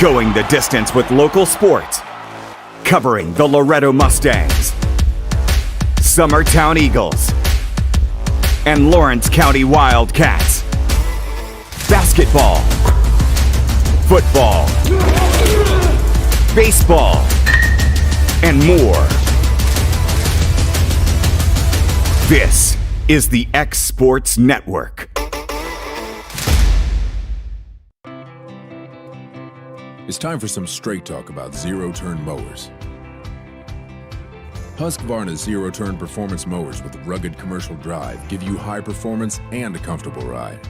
Going the distance with local sports. Covering the Loretto Mustangs, Summertown Eagles, and Lawrence County Wildcats. Basketball, football, baseball, and more. This is the X Sports Network. It's time for some straight talk about zero-turn mowers. Husqvarna's zero-turn performance mowers with rugged commercial drive give you high performance and a comfortable ride.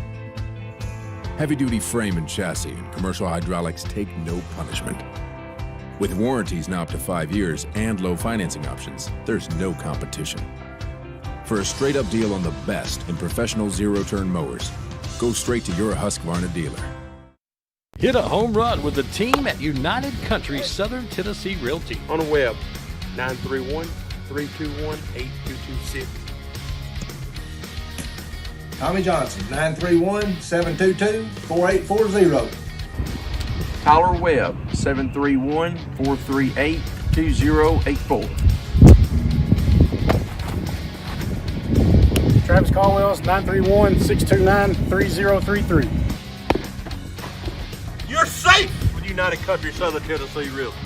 Heavy-duty frame and chassis and commercial hydraulics take no punishment. With warranties now up to 5 years and low financing options, there's no competition. For a straight-up deal on the best in professional zero-turn mowers, go straight to your Husqvarna dealer. Hit a home run with the team at United Country Southern Tennessee Realty. On the web, 931-321-8226. Tommy Johnson, 931-722-4840. Tyler Webb, 731-438-2084. Travis Caldwell's 931-629-3033. You're safe with United Country Southern Tennessee Realty.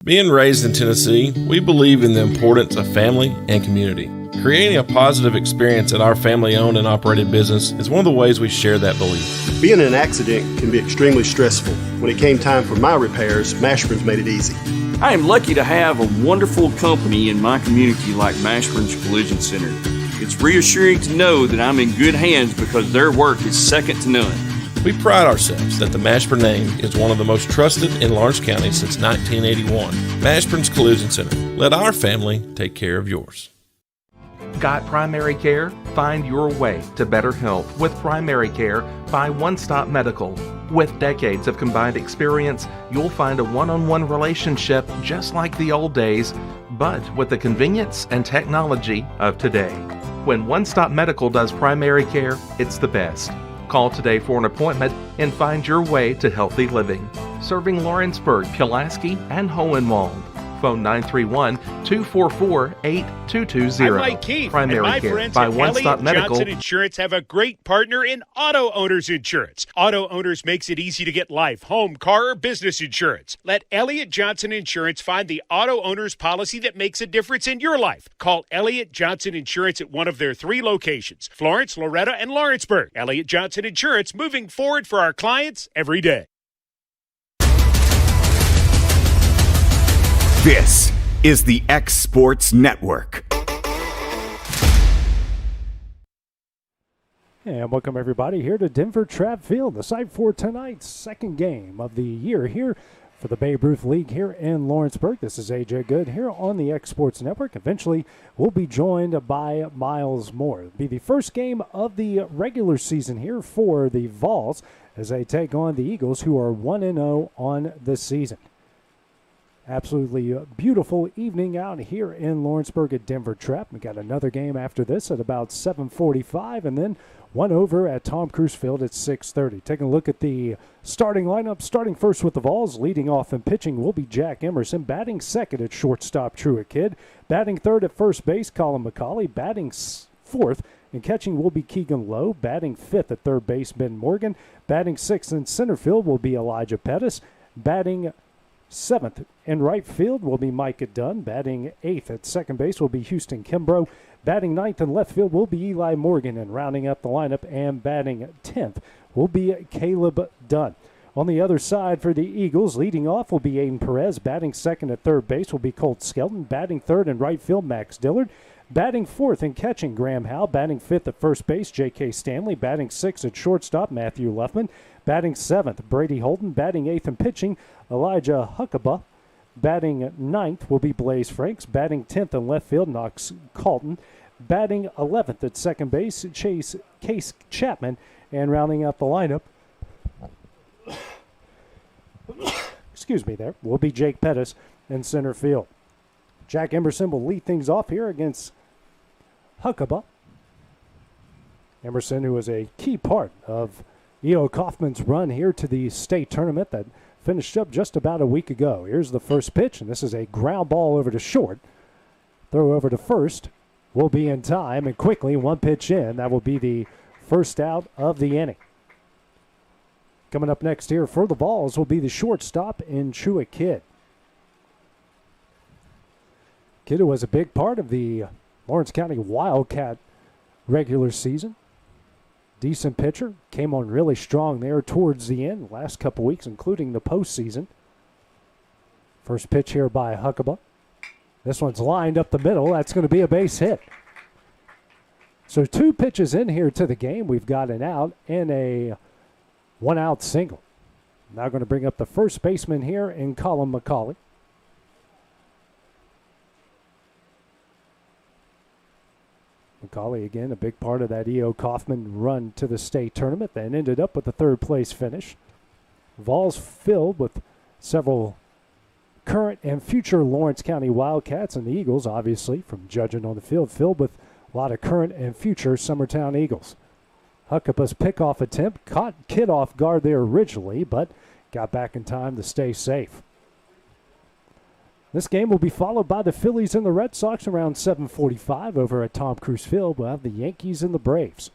Being raised in Tennessee, we believe in the importance of family and community. Creating a positive experience at our family-owned and operated business is one of the ways we share that belief. Being in an accident can be extremely stressful. When it came time for my repairs, Mashburn's made it easy. I am lucky to have a wonderful company in my community like Mashburn's Collision Center. It's reassuring to know that I'm in good hands because their work is second to none. We pride ourselves that the Mashburn name is one of the most trusted in Lawrence County since 1981. Mashburn's Collision Center. Let our family take care of yours. Got primary care? Find your way to better health with primary care by One Stop Medical. With decades of combined experience, you'll find a one-on-one relationship just like the old days, but with the convenience and technology of today. When One Stop Medical does primary care, it's the best. Call today for an appointment and find your way to healthy living. Serving Lawrenceburg, Pulaski, and Hohenwald. Phone 931-244-8220. I'm Mike Keith, Primary and my care friends by at One Stop Elliott Medical. Johnson Insurance have a great partner in Auto Owners Insurance. Auto Owners makes it easy to get life, home, car, or business insurance. Let Elliott Johnson Insurance find the Auto Owners policy that makes a difference in your life. Call Elliott Johnson Insurance at one of their 3 locations, Florence, Loretto, and Lawrenceburg. Elliott Johnson Insurance, moving forward for our clients every day. This is the X Sports Network. And welcome everybody here to Denver Trapp Field, the site for tonight's second game of the year here for the Babe Ruth League here in Lawrenceburg. This is AJ Good here on the X Sports Network. Eventually, we'll be joined by Miles Moore. It'll be the first game of the regular season here for the Vols as they take on the Eagles, who are 1-0 on the season. Absolutely beautiful evening out here in Lawrenceburg at Denver Trapp. We got another game after this at about 7:45, and then one over at Tom Cruise Field at 6:30. Taking a look at the starting lineup, starting first with the Vols, leading off and pitching will be Jack Emerson, batting second at shortstop Truett Kidd, batting third at first base Colin McCauley, batting fourth and catching will be Keegan Lowe, batting fifth at third base Ben Morgan, batting sixth in center field will be Elijah Pettis, batting seventh in right field will be Micah Dunn. Batting eighth at second base will be Houston Kimbrough. Batting ninth in left field will be Eli Morgan. And rounding up the lineup and batting 10th will be Caleb Dunn. On the other side for the Eagles, leading off will be Aiden Perez. Batting second at third base will be Colt Skelton. Batting third in right field, Max Dillard. Batting fourth and catching, Graham Howe. Batting fifth at first base, J.K. Stanley. Batting sixth at shortstop, Matthew Luffman. Batting seventh, Brady Holden. Batting eighth and pitching, Elijah Huckabee. Batting ninth will be Blaze Franks. Batting 10th in left field, Knox Colton. Batting 11th at second base, Case Chapman. And rounding out the lineup, excuse me there, will be Jake Pettis in center field. Jack Emerson will lead things off here against Huckabee. Emerson, who was a key part of E.O. Kaufman's run here to the state tournament that finished up just about a week ago. Here's the first pitch, and this is a ground ball over to short. Throw over to first will be in time, and quickly, one pitch in. That will be the first out of the inning. Coming up next here for the Vols will be the shortstop in Chua Kidd. Kidd, who was a big part of the Lawrence County Wildcat regular season. Decent pitcher. Came on really strong there towards the end, the last couple weeks, including the postseason. First pitch here by Huckabee. This one's lined up the middle. That's going to be a base hit. So 2 pitches in here to the game. We've got an out and a one-out single. Now going to bring up the first baseman here in Colin McCauley. McCauley, again, a big part of that E.O. Kaufman run to the state tournament that ended up with the third-place finish. Vols filled with several current and future Lawrence County Wildcats, and the Eagles, obviously, from judging on the field, filled with a lot of current and future Summertown Eagles. Huckabee's pickoff attempt caught Kidd off guard there originally, but got back in time to stay safe. This game will be followed by the Phillies and the Red Sox around 7:45 over at Tom Cruise Field. We'll have the Yankees and the Braves.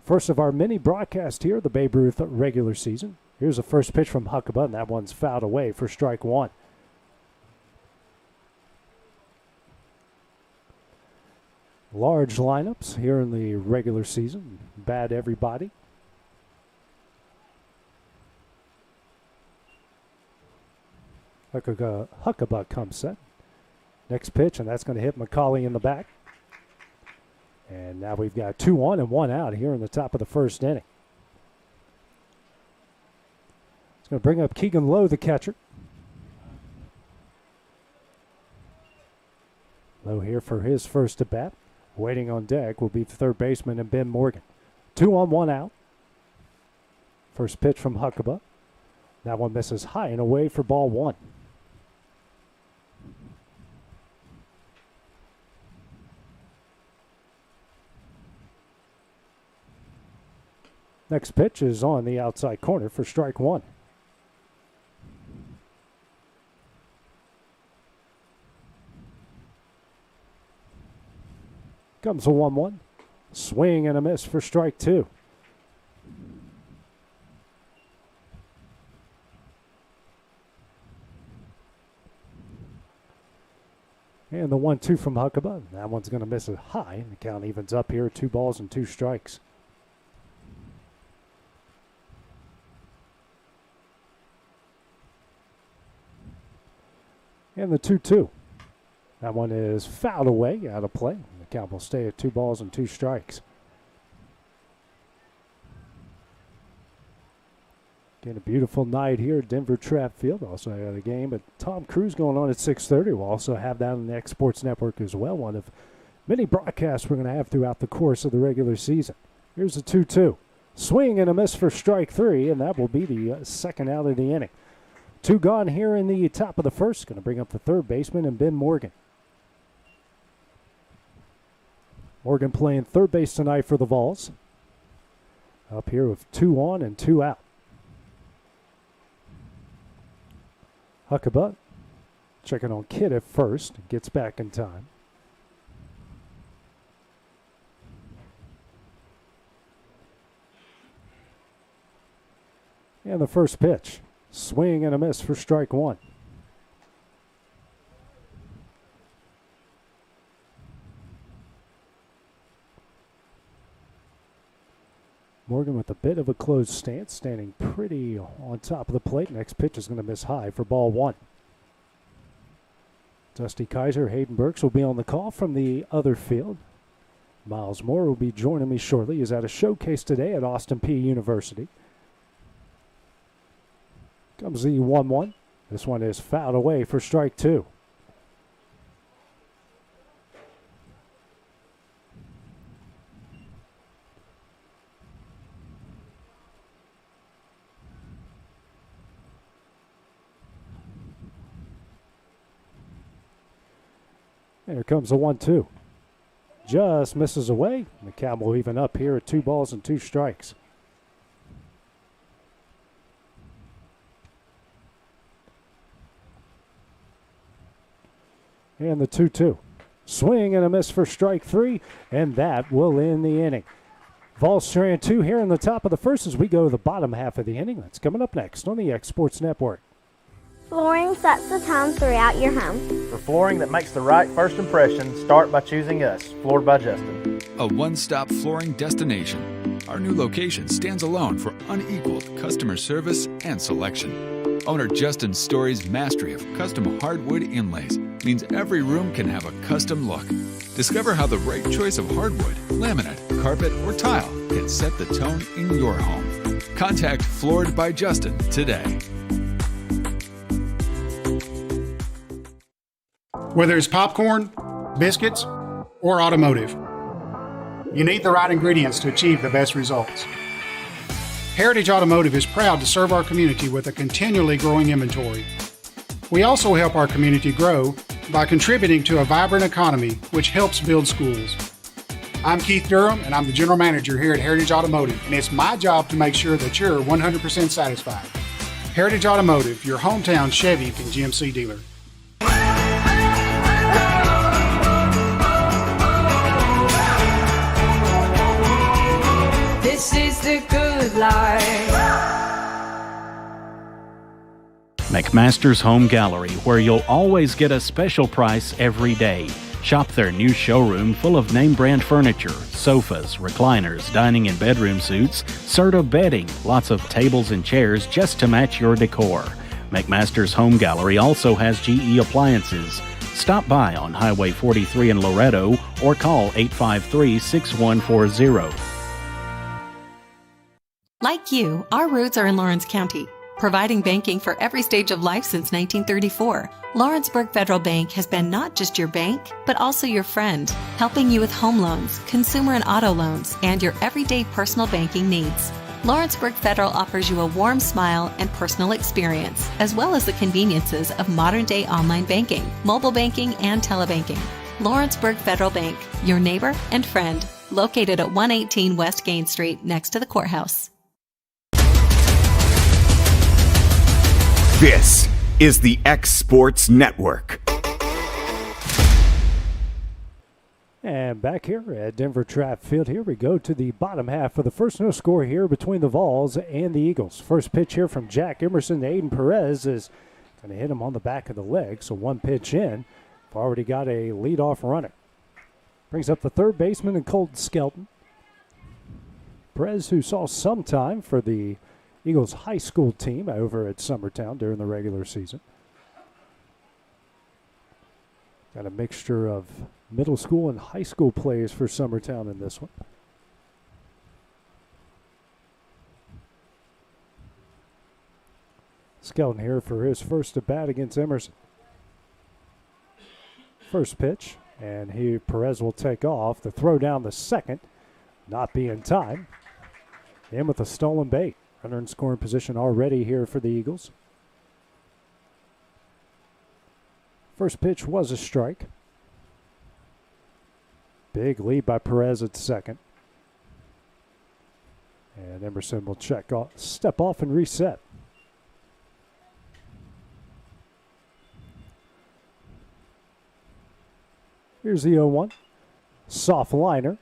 First of our mini broadcast here, the Babe Ruth regular season. Here's the first pitch from Huckabee, and that one's fouled away for strike one. Large lineups here in the regular season. Bad everybody. Huckabee comes set. Next pitch, and that's going to hit McCauley in the back. And now we've got 2 on and 1 out here in the top of the first inning. It's going to bring up Keegan Lowe, the catcher. Lowe here for his first at bat. Waiting on deck will be the third baseman and Ben Morgan. 2 on, 1 out. First pitch from Huckabee. That one misses high and away for ball 1. Next pitch is on the outside corner for strike 1. Comes a 1-1. Swing and a miss for strike 2. And the 1-2 from Huckabee. That one's going to miss it high, and the count evens up here. 2 balls and 2 strikes. And the 2-2. That one is fouled away, out of play. The count will stay at 2 balls and 2 strikes. Again, a beautiful night here at Denver Trapp Field. Also have the game at Tom Cruise going on at 6:30. We'll also have that on the X Sports Network as well. One of many broadcasts we're going to have throughout the course of the regular season. Here's the 2-2. Swing and a miss for strike 3, and that will be the second out of the inning. 2 gone here in the top of the first. Going to bring up the third baseman and Ben Morgan. Morgan playing third base tonight for the Vols. Up here with 2 on and 2 out. Huckabee checking on Kidd at first. Gets back in time. And the first pitch. Swing and a miss for strike 1. Morgan with a bit of a closed stance, standing pretty on top of the plate. Next pitch is going to miss high for ball 1. Dusty Kaiser, Hayden Burks will be on the call from the other field. Miles Moore will be joining me shortly. He's at a showcase today at Austin Peay University. Comes the 1-1. This one is fouled away for strike 2. And here comes the 1-2. Just misses away. The count will even up here at 2 balls and 2 strikes. And the 2-2. Swing and a miss for strike 3, and that will end the inning. Vols strand 2 here in the top of the first as we go to the bottom half of the inning. That's coming up next on the X Sports Network. Flooring sets the tone throughout your home. For flooring that makes the right first impression, start by choosing us, Floored by Justin. A one-stop flooring destination. Our new location stands alone for unequaled customer service and selection. Owner Justin Story's mastery of custom hardwood inlays means every room can have a custom look. Discover how the right choice of hardwood, laminate, carpet, or tile can set the tone in your home. Contact Floored by Justin today. Whether it's popcorn, biscuits, or automotive, you need the right ingredients to achieve the best results. Heritage Automotive is proud to serve our community with a continually growing inventory. We also help our community grow by contributing to a vibrant economy, which helps build schools. I'm Keith Durham, and I'm the General Manager here at Heritage Automotive, and it's my job to make sure that you're 100% satisfied. Heritage Automotive, your hometown Chevy and GMC dealer. This is the good life. McMaster's Home Gallery, where you'll always get a special price every day. Shop their new showroom full of name brand furniture, sofas, recliners, dining and bedroom suites, Serta bedding, lots of tables and chairs just to match your decor. McMaster's Home Gallery also has GE appliances. Stop by on Highway 43 in Loretto or call 853-6140. Like you, our roots are in Lawrence County, providing banking for every stage of life since 1934. Lawrenceburg Federal Bank has been not just your bank, but also your friend, helping you with home loans, consumer and auto loans, and your everyday personal banking needs. Lawrenceburg Federal offers you a warm smile and personal experience, as well as the conveniences of modern-day online banking, mobile banking, and telebanking. Lawrenceburg Federal Bank, your neighbor and friend, located at 118 West Gain Street next to the courthouse. This is the X Sports Network. And back here at Denver Trapp Field, here we go to the bottom half of the first. No score here between the Vols and the Eagles. First pitch here from Jack Emerson to Aiden Perez is going to hit him on the back of the leg. So one pitch in. We've already got a leadoff runner. Brings up the third baseman and Colton Skelton. Perez, who saw some time for the Eagles high school team over at Summertown during the regular season. Got a mixture of middle school and high school plays for Summertown in this one. Skelton here for his first at bat against Emerson. First pitch, and Perez will take off. The throw down the second, not be in time. In with a stolen bait. Runner in scoring position already here for the Eagles. First pitch was a strike. Big lead by Perez at second. And Emerson will step off and reset. Here's the 0-1. Soft liner.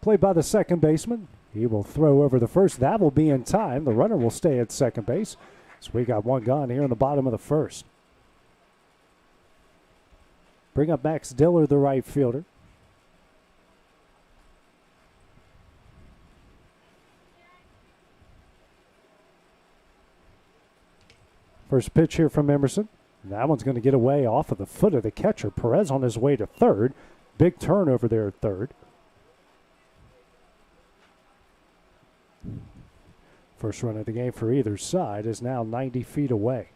Played by the second baseman. He will throw over the first. That will be in time. The runner will stay at second base. So we got one gone here in the bottom of the first. Bring up Max Diller, the right fielder. First pitch here from Emerson. That one's going to get away off of the foot of the catcher. Perez on his way to third. Big turnover there at third. First run of the game for either side is now 90 feet away.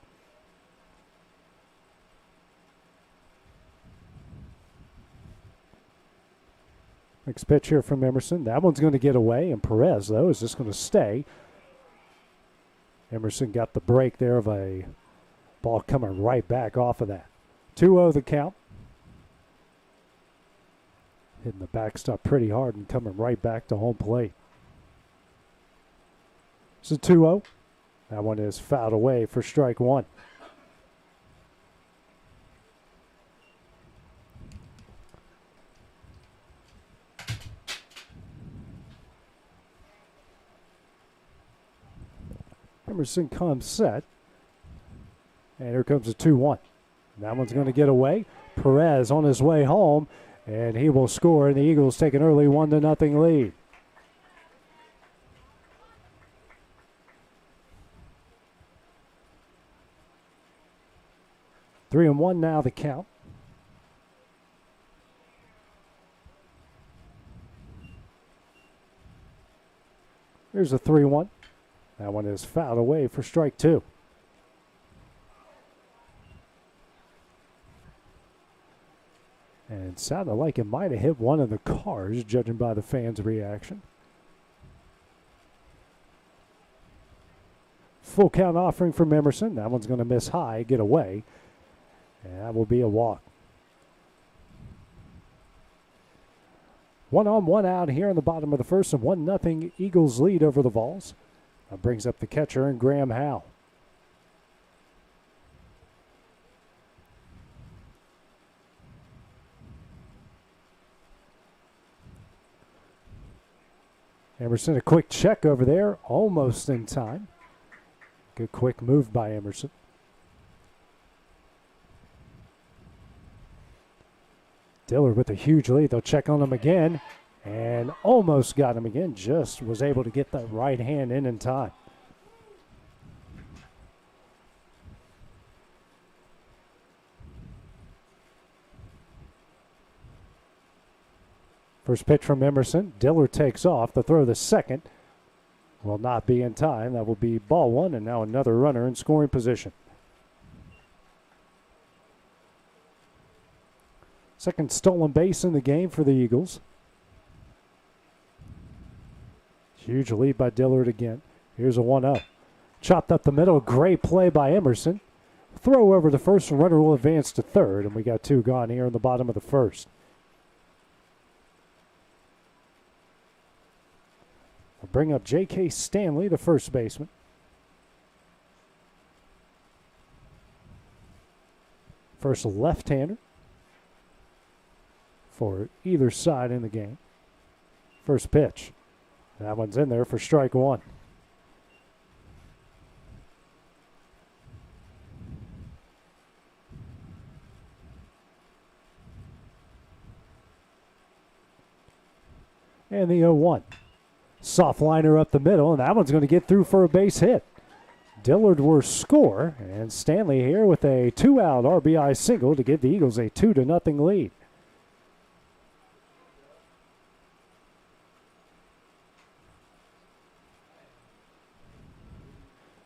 Next pitch here from Emerson. That one's going to get away, and Perez, though, is just going to stay. Emerson got the break there of a ball coming right back off of that. 2-0 the count. Hitting the backstop pretty hard and coming right back to home plate. It's a 2-0. That one is fouled away for strike one. Emerson comes set. And here comes a 2-1. That one's going to get away. Perez on his way home, and he will score, and the Eagles take an early 1-0 lead. Three and one now the count. Here's a 3-1. That one is fouled away for strike two. And it sounded like it might have hit one of the cars, judging by the fans' reaction. Full count offering from Emerson. That one's going to miss high, get away. And that will be a walk. 1 on, 1 out here in the bottom of the first, and 1-0 Eagles lead over the Vols. That brings up the catcher and Graham Howe. Emerson, a quick check over there, almost in time. Good quick move by Emerson. Dillard with a huge lead. They'll check on him again and almost got him again. Just was able to get that right hand in time. First pitch from Emerson. Dillard takes off. The throw the second will not be in time. That will be ball one, and now another runner in scoring position. Second stolen base in the game for the Eagles. Huge lead by Dillard again. Here's a 1-0. Chopped up the middle. Great play by Emerson. Throw over the first, and runner will advance to third, and we got two gone here in the bottom of the first. We'll bring up J.K. Stanley, the first baseman. First left-hander for either side in the game. First pitch. That one's in there for strike one. And the 0-1. Soft liner up the middle, and that one's going to get through for a base hit. Dillard will score, and Stanley here with a 2-out RBI single to give the Eagles a 2-0 lead.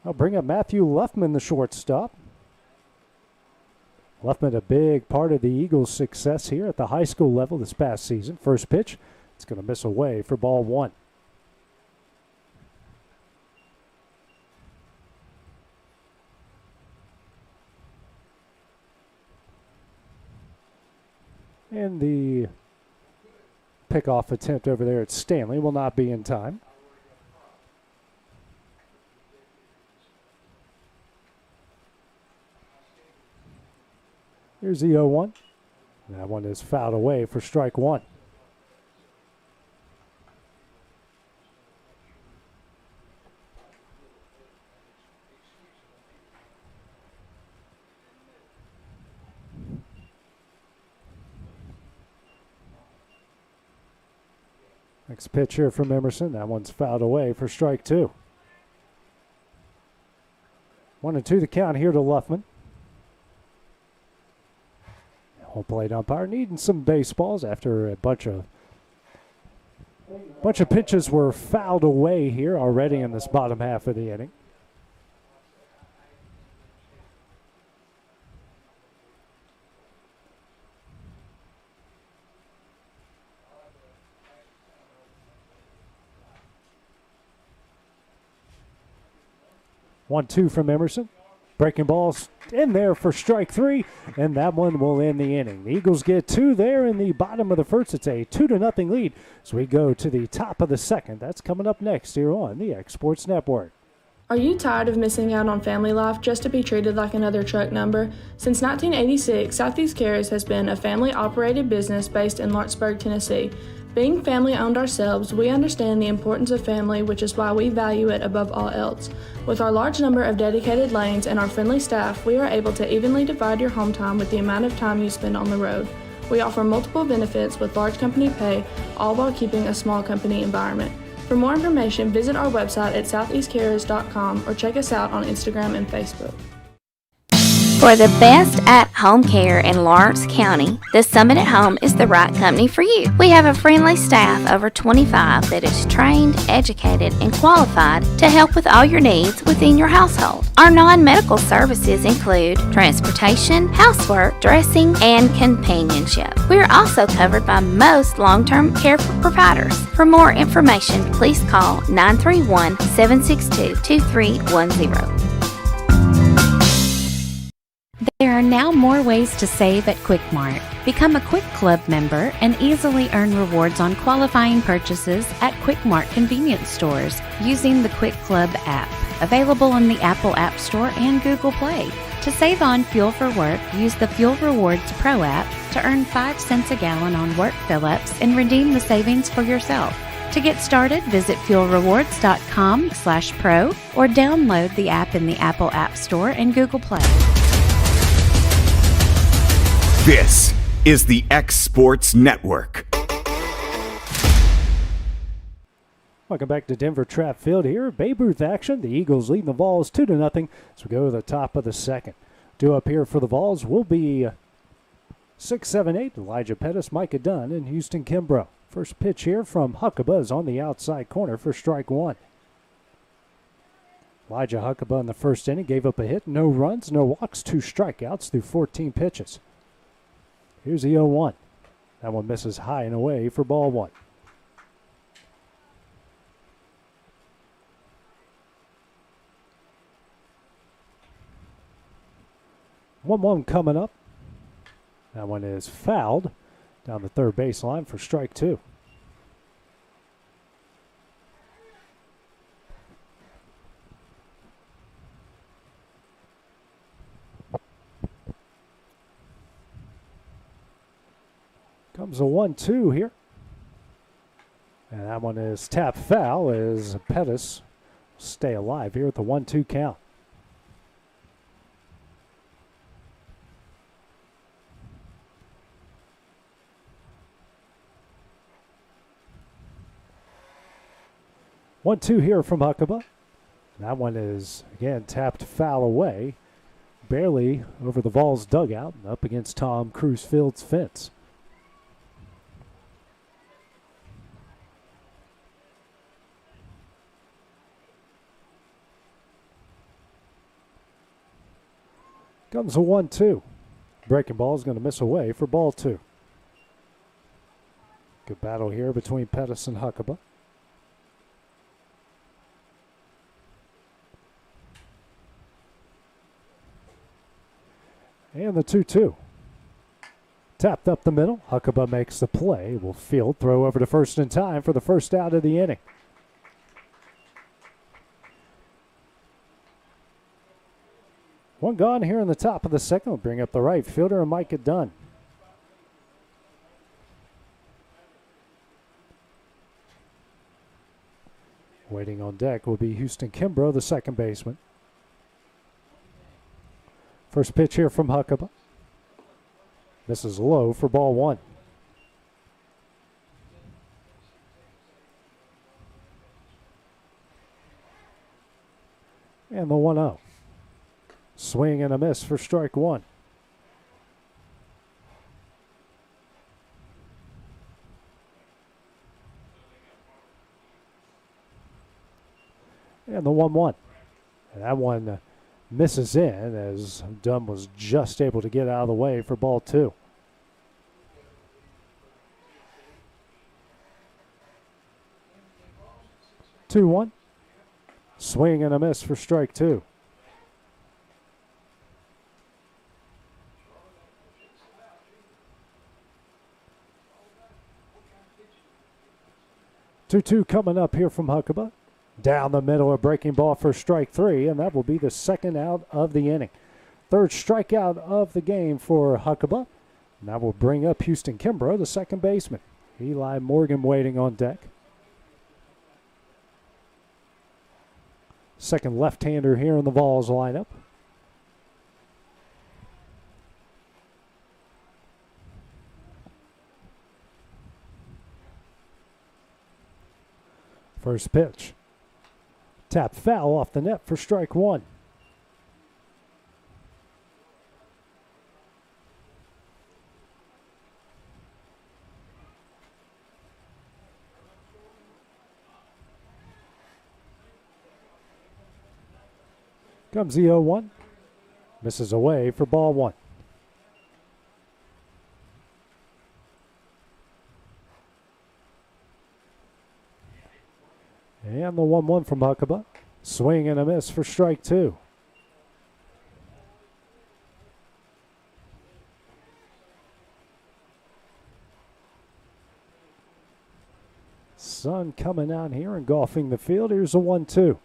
I'll bring up Matthew Luffman, the shortstop. Luffman, a big part of the Eagles' success here at the high school level this past season. First pitch, it's going to miss away for ball one. And the pickoff attempt over there at Stanley will not be in time. Here's the 0-1. That one is fouled away for strike one. Next pitch here from Emerson. That one's fouled away for strike two. 1-2 the count here to Luffman. Home plate umpire needing some baseballs after a bunch of pitches were fouled away here already in this bottom half of the inning. One, two from Emerson. Breaking balls in there for strike three, and that one will end the inning. The Eagles get two there in the bottom of the first. It's a 2-0 lead. So we go to the top of the second. That's coming up next here on the X Sports Network. Are you tired of missing out on family life just to be treated like another truck number? Since 1986, Southeast Cares has been a family-operated business based in Lawrenceburg, Tennessee. Being family-owned ourselves, we understand the importance of family, which is why we value it above all else. With our large number of dedicated lanes and our friendly staff, we are able to evenly divide your home time with the amount of time you spend on the road. We offer multiple benefits with large company pay, all while keeping a small company environment. For more information, visit our website at southeastcarriers.com or check us out on Instagram and Facebook. For the best at-home care in Lawrence County, the Summit at Home is the right company for you. We have a friendly staff over 25 that is trained, educated, and qualified to help with all your needs within your household. Our non-medical services include transportation, housework, dressing, and companionship. We are also covered by most long-term care providers. For more information, please call 931-762-2310. There are now more ways to save at Quick-Mart. Become a Quick Club member and easily earn rewards on qualifying purchases at Quick-Mart convenience stores using the Quick Club app, available on the Apple App Store and Google Play. To save on fuel for work, use the Fuel Rewards Pro app to earn 5 cents a gallon on work fill-ups and redeem the savings for yourself. To get started, visit fuelrewards.com/pro or download the app in the Apple App Store and Google Play. This is the X Sports Network. Welcome back to Denver Trapp Field here. Babe Ruth action. The Eagles leading the Vols 2-0 as we go to the top of the second. Due up here for the Vols will be 6'7", Elijah Pettis, Micah Dunn, and Houston Kimbrough. First pitch here from Huckabee is on the outside corner for strike one. Elijah Huckabee in the first inning gave up a hit, no runs, no walks, 2 strikeouts through 14 pitches. Here's the 0-1. That one misses high and away for ball one. One coming up. That one is fouled down the third baseline for strike two. Comes a 1-2 here. And that one is tapped foul as Pettis will stay alive here at the 1-2 count. One, two here from Huckabee. That one is, again, tapped foul away. Barely over the Vols dugout and up against Tom Cruzfield's fence. Comes a 1-2. Breaking ball is going to miss away for ball two. Good battle here between Pettis and Huckabee. And the 2-2. Tapped up the middle. Huckabee makes the play. Will field, throw over to first in time for the first out of the inning. One gone here in the top of the second. Will bring up the right fielder, Micah Dunn. Waiting on deck will be Houston Kimbrough, the second baseman. First pitch here from Huckabee. This is low for ball one. And the 1-0. Swing and a miss for strike one. And the 1-1. And that one misses in as Dunn was just able to get out of the way for ball two. Two, 1. Swing and a miss for strike two. Two coming up here from Huckabee. Down the middle, a breaking ball for strike three, and that will be the second out of the inning. Third strikeout of the game for Huckabee. And that will bring up Houston Kimbrough, the second baseman. Eli Morgan waiting on deck. Second left-hander here in the Vols lineup. First pitch. Tap foul off the net for strike one. Comes the 0-1. Misses away for ball one. And the 1-1 from Huckabee. Swing and a miss for strike two. Sun coming out here and golfing the field. Here's a 1-2.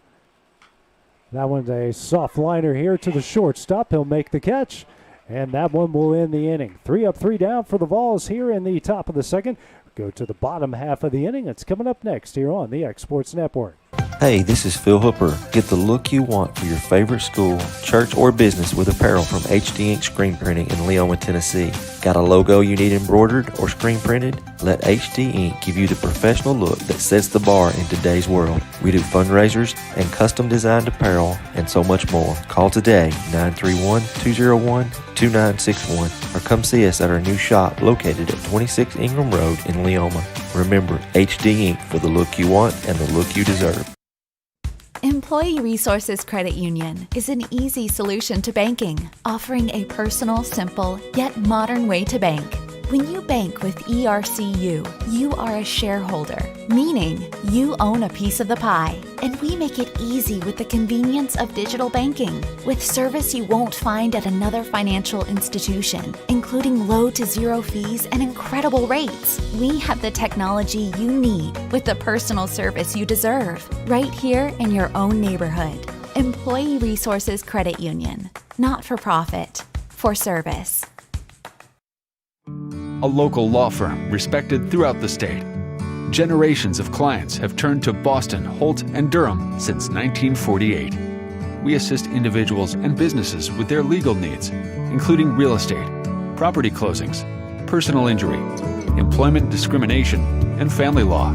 That one's a soft liner here to the shortstop. He'll make the catch, and that one will end the inning. 3 up, 3 down for the Vols here in the top of the second. Go to the bottom half of the inning. It's coming up next here on the X Sports Network. Hey, this is Phil Hooper. Get the look you want for your favorite school, church, or business with apparel from HD Ink Screen Printing in Leoma, Tennessee. Got a logo you need embroidered or screen printed? Let HD Ink give you the professional look that sets the bar in today's world. We do fundraisers and custom designed apparel and so much more. Call today, 931-201-2961, or come see us at our new shop located at 26 Ingram Road in Leoma. Remember, HD Ink for the look you want and the look you deserve. Employee Resources Credit Union is an easy solution to banking, offering a personal, simple, yet modern way to bank. When you bank with ERCU, you are a shareholder, meaning you own a piece of the pie, and we make it easy with the convenience of digital banking, with service you won't find at another financial institution, including low to zero fees and incredible rates. We have the technology you need with the personal service you deserve, right here in your own neighborhood. Employee Resources Credit Union, not for profit, for service. A local law firm respected throughout the state. Generations of clients have turned to Boston, Holt, and Durham since 1948. We assist individuals and businesses with their legal needs, including real estate, property closings, personal injury, employment discrimination, and family law.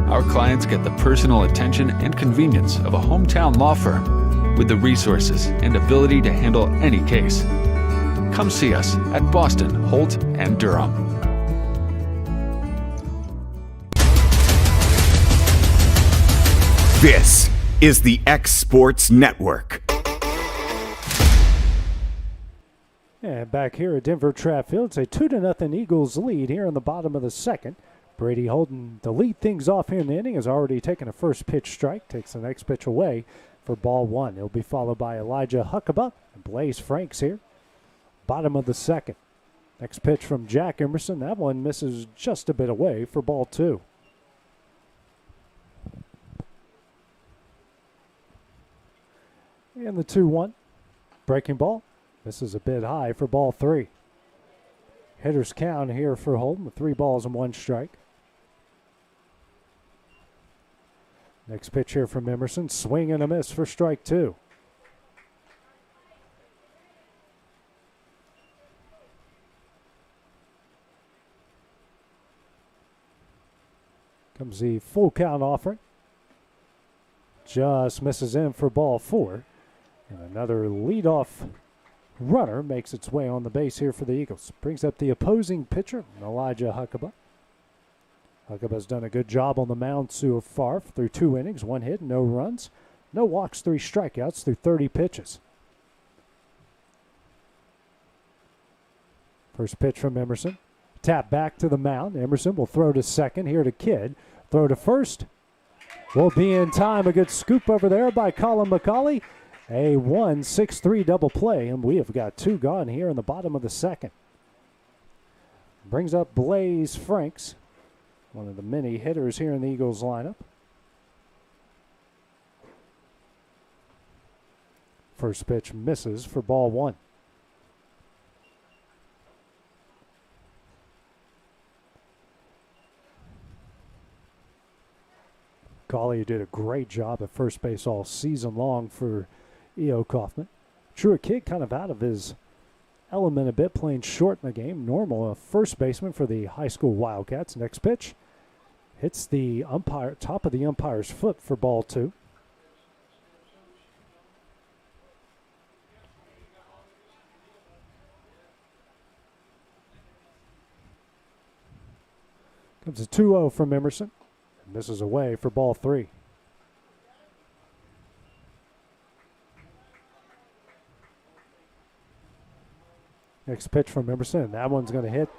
Our clients get the personal attention and convenience of a hometown law firm with the resources and ability to handle any case. Come see us at Boston, Holt, and Durham. This is the X Sports Network. And back here at Denver Trapp Field, it's a 2-0 Eagles lead here in the bottom of the second. Brady Holden to lead things off here in the inning has already taken a first pitch strike, takes the next pitch away for ball one. He'll be followed by Elijah Huckabee and Blaze Franks here. Bottom of the second. Next pitch from Jack Emerson. That one misses just a bit away for ball two. And the 2-1. Breaking ball. This is a bit high for ball three. Hitters count here for Holden with 3 balls and 1 strike. Next pitch here from Emerson. Swing and a miss for strike two. Comes the full count offering. Just misses in for ball four. And another leadoff runner makes its way on the base here for the Eagles. Brings up the opposing pitcher, Elijah Huckabee. Huckabee's done a good job on the mound so far through 2 innings, 1 hit, no runs. No walks, 3 strikeouts through 30 pitches. First pitch from Emerson. Tap back to the mound. Emerson will throw to second. Here to Kidd. Throw to first. Will be in time. A good scoop over there by Colin McCauley. A 1-6-3 double play. And we have got 2 gone here in the bottom of the second. Brings up Blaze Franks, one of the many hitters here in the Eagles lineup. First pitch misses for ball one. Cauley, who did a great job at first base all season long for E.O. Kaufman. Truett Kidd kind of out of his element a bit, playing short in the game. Normal, a first baseman for the high school Wildcats. Next pitch hits the top of the umpire's foot for ball 2. Comes a 2-0 from Emerson. And this is away for ball 3. Next pitch from Emerson, and that one's going to hit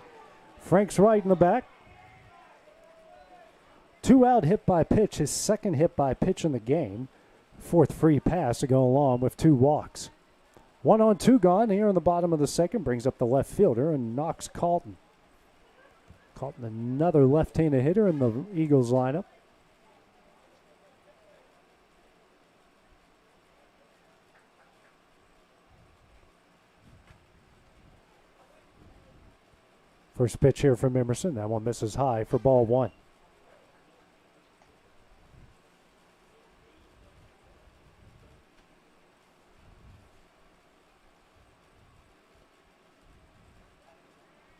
Frank's right in the back. 2 out hit by pitch, his second hit by pitch in the game. 4th free pass to go along with 2 walks. 1 on 2 gone here in the bottom of the second, brings up the left fielder and knocks Colton. Colton, another left-handed hitter in the Eagles lineup. First pitch here from Emerson. That one misses high for ball 1.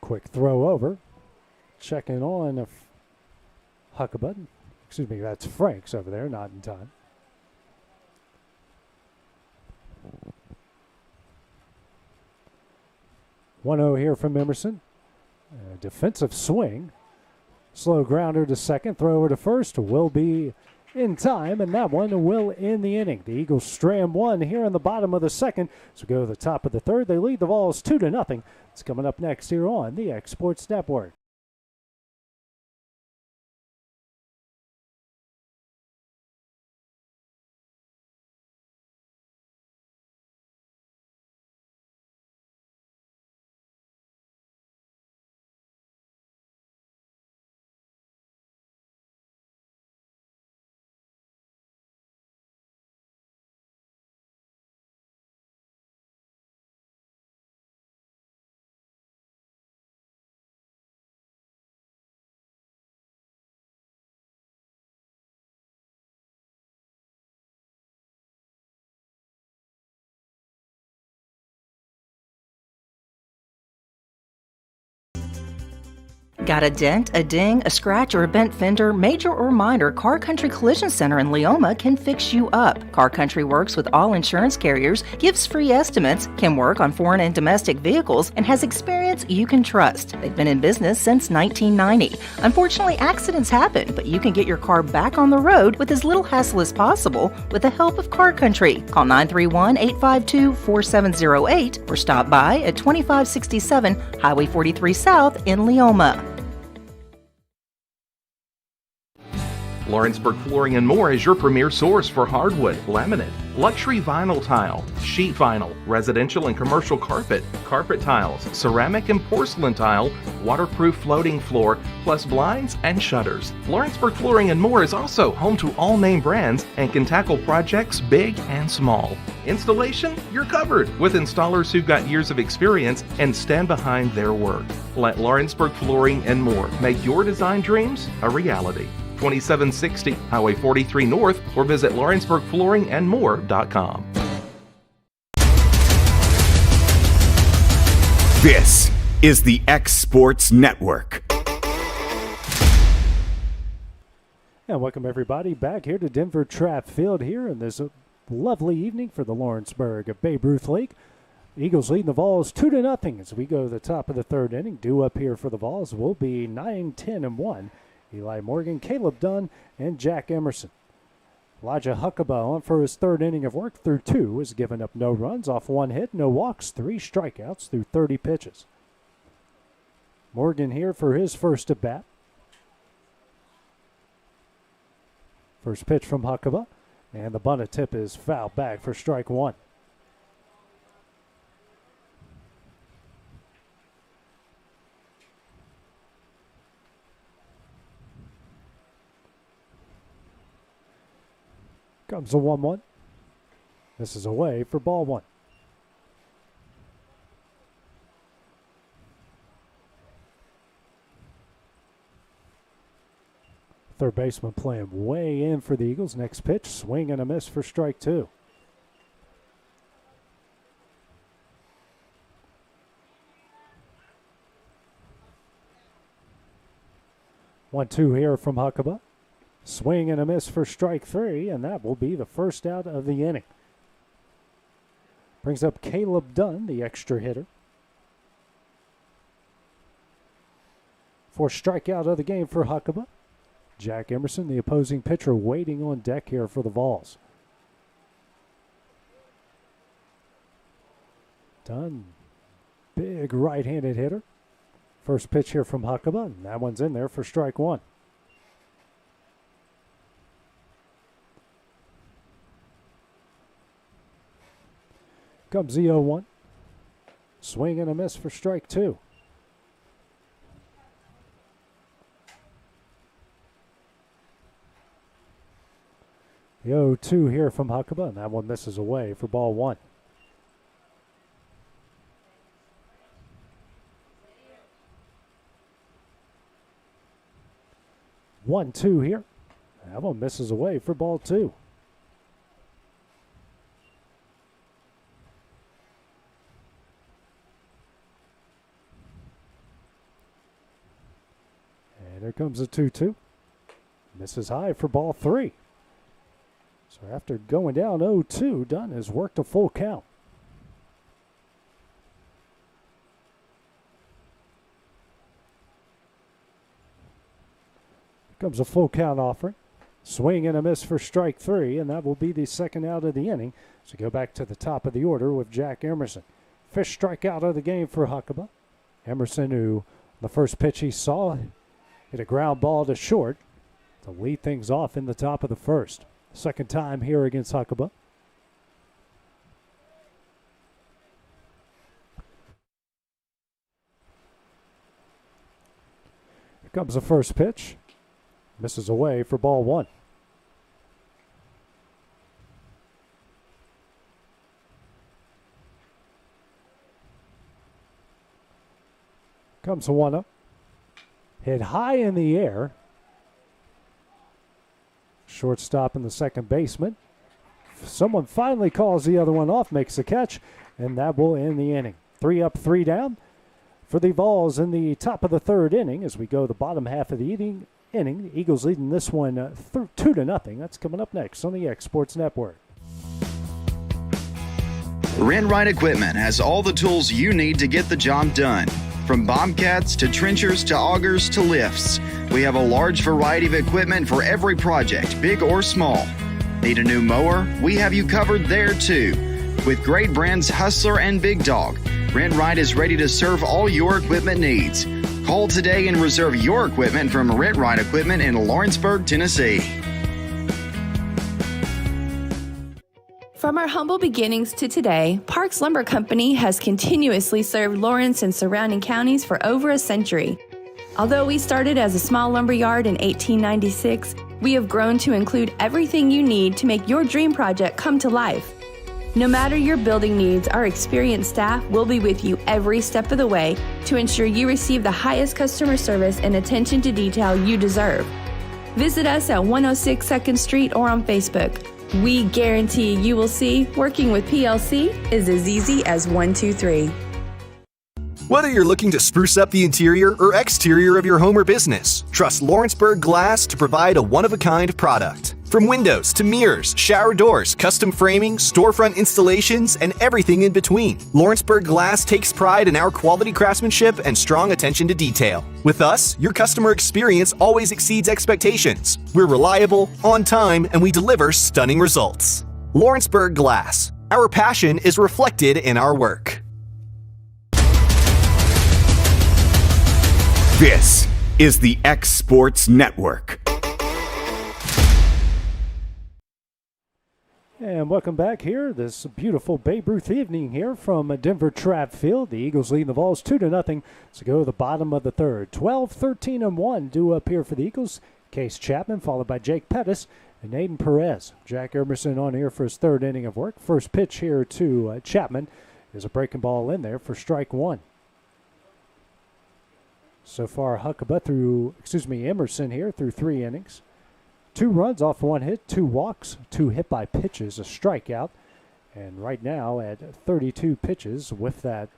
Quick throw over. Checking on Huckabee. Excuse me, that's Franks over there, not in time. "1-0 here from Emerson. Defensive swing. Slow grounder to second. Throw over to first. Will be in time, and that one will end the inning. The Eagles stram 1 here in the bottom of the second. So go to the top of the third. They lead the Vols 2-0. It's coming up next here on the X Sports Network. Got a dent, a ding, a scratch, or a bent fender? Major or minor, Car Country Collision Center in Leoma can fix you up. Car Country works with all insurance carriers, gives free estimates, can work on foreign and domestic vehicles, and has experience you can trust. They've been in business since 1990. Unfortunately, accidents happen, but you can get your car back on the road with as little hassle as possible with the help of Car Country. Call 931-852-4708 or stop by at 2567 Highway 43 South in Leoma. Lawrenceburg Flooring and More is your premier source for hardwood, laminate, luxury vinyl tile, sheet vinyl, residential and commercial carpet, carpet tiles, ceramic and porcelain tile, waterproof floating floor, plus blinds and shutters. Lawrenceburg Flooring and More is also home to all name brands and can tackle projects big and small. Installation? You're covered with installers who've got years of experience and stand behind their work. Let Lawrenceburg Flooring and More make your design dreams a reality. 2760 Highway 43 North, or visit LawrenceburgFlooringandMore.com. This is the X Sports Network. And welcome everybody back here to Denver Trapp Field here in this lovely evening for the Lawrenceburg Babe Ruth League. Eagles leading the Vols 2-0 as we go to the top of the third inning. Due up here for the Vols will be 9-10-1. Eli Morgan, Caleb Dunn, and Jack Emerson. Elijah Huckabee on for his third inning of work through 2, has given up no runs off 1 hit, no walks, 3 strikeouts through 30 pitches. Morgan here for his first at bat. First pitch from Huckabee, and the bunted tip is fouled back for strike 1. Comes a 1-1. This is away for ball 1. Third baseman playing way in for the Eagles. Next pitch, swing and a miss for strike 2. One, two here from Huckabee. Swing and a miss for strike 3, and that will be the first out of the inning. Brings up Caleb Dunn, the extra hitter. 4th strikeout of the game for Huckabee. Jack Emerson, the opposing pitcher, waiting on deck here for the Vols. Dunn, big right-handed hitter. First pitch here from Huckabee, and that one's in there for strike 1. Comes the 0-1. Swing and a miss for strike 2. The 0-2 here from Huckabee, and that one misses away for ball 1. One, two here. That one misses away for ball 2. And here comes a 2-2. Misses high for ball 3. So after going down 0-2, Dunn has worked a full count. Comes a full count offering. Swing and a miss for strike 3, and that will be the second out of the inning. So go back to the top of the order with Jack Emerson. 5th strikeout of the game for Huckabee. Emerson, who the first pitch he saw, hit a ground ball to short to lead things off in the top of the 1st. Second time here against Huckabee. Here comes the first pitch. Misses away for ball 1. Comes the 1-0. Hit high in the air. Shortstop and the second baseman. Someone finally calls the other one off, makes the catch, and that will end the inning. 3 up, 3 down for the Vols in the top of the 3rd inning as we go the bottom half of the inning. The Eagles leading this one 2-0. That's coming up next on the X Sports Network. Rent Right Equipment has all the tools you need to get the job done. From bobcats to trenchers to augers to lifts, we have a large variety of equipment for every project, big or small. Need a new mower? We have you covered there too. With great brands Hustler and Big Dog, Rent Right is ready to serve all your equipment needs. Call today and reserve your equipment from Rent Right Equipment in Lawrenceburg, Tennessee. From our humble beginnings to today, Parks Lumber Company has continuously served Lawrence and surrounding counties for over a century. Although we started as a small lumber yard in 1896, we have grown to include everything you need to make your dream project come to life. No matter your building needs, our experienced staff will be with you every step of the way to ensure you receive the highest customer service and attention to detail you deserve. Visit us at 106 2nd Street or on Facebook. We guarantee you will see working with PLC is as easy as 1, 2, 3. Whether you're looking to spruce up the interior or exterior of your home or business, trust Lawrenceburg Glass to provide a one-of-a-kind product. From windows to mirrors, shower doors, custom framing, storefront installations, and everything in between, Lawrenceburg Glass takes pride in our quality craftsmanship and strong attention to detail. With us, your customer experience always exceeds expectations. We're reliable, on time, and we deliver stunning results. Lawrenceburg Glass. Our passion is reflected in our work. This is the X Sports Network. And welcome back here, this beautiful Babe Ruth evening here from Denver Trapp Field. The Eagles leading the Vols 2-0 to go to the bottom of the 3rd. 12, 13, and 1 due up here for the Eagles. Case Chapman followed by Jake Pettis and Aiden Perez. Jack Emerson on here for his 3rd inning of work. First pitch here to Chapman is a breaking ball in there for strike 1. So far, Emerson here through 3 innings. 2 runs off 1 hit, 2 walks, 2 hit by pitches, a strikeout. And right now at 32 pitches with that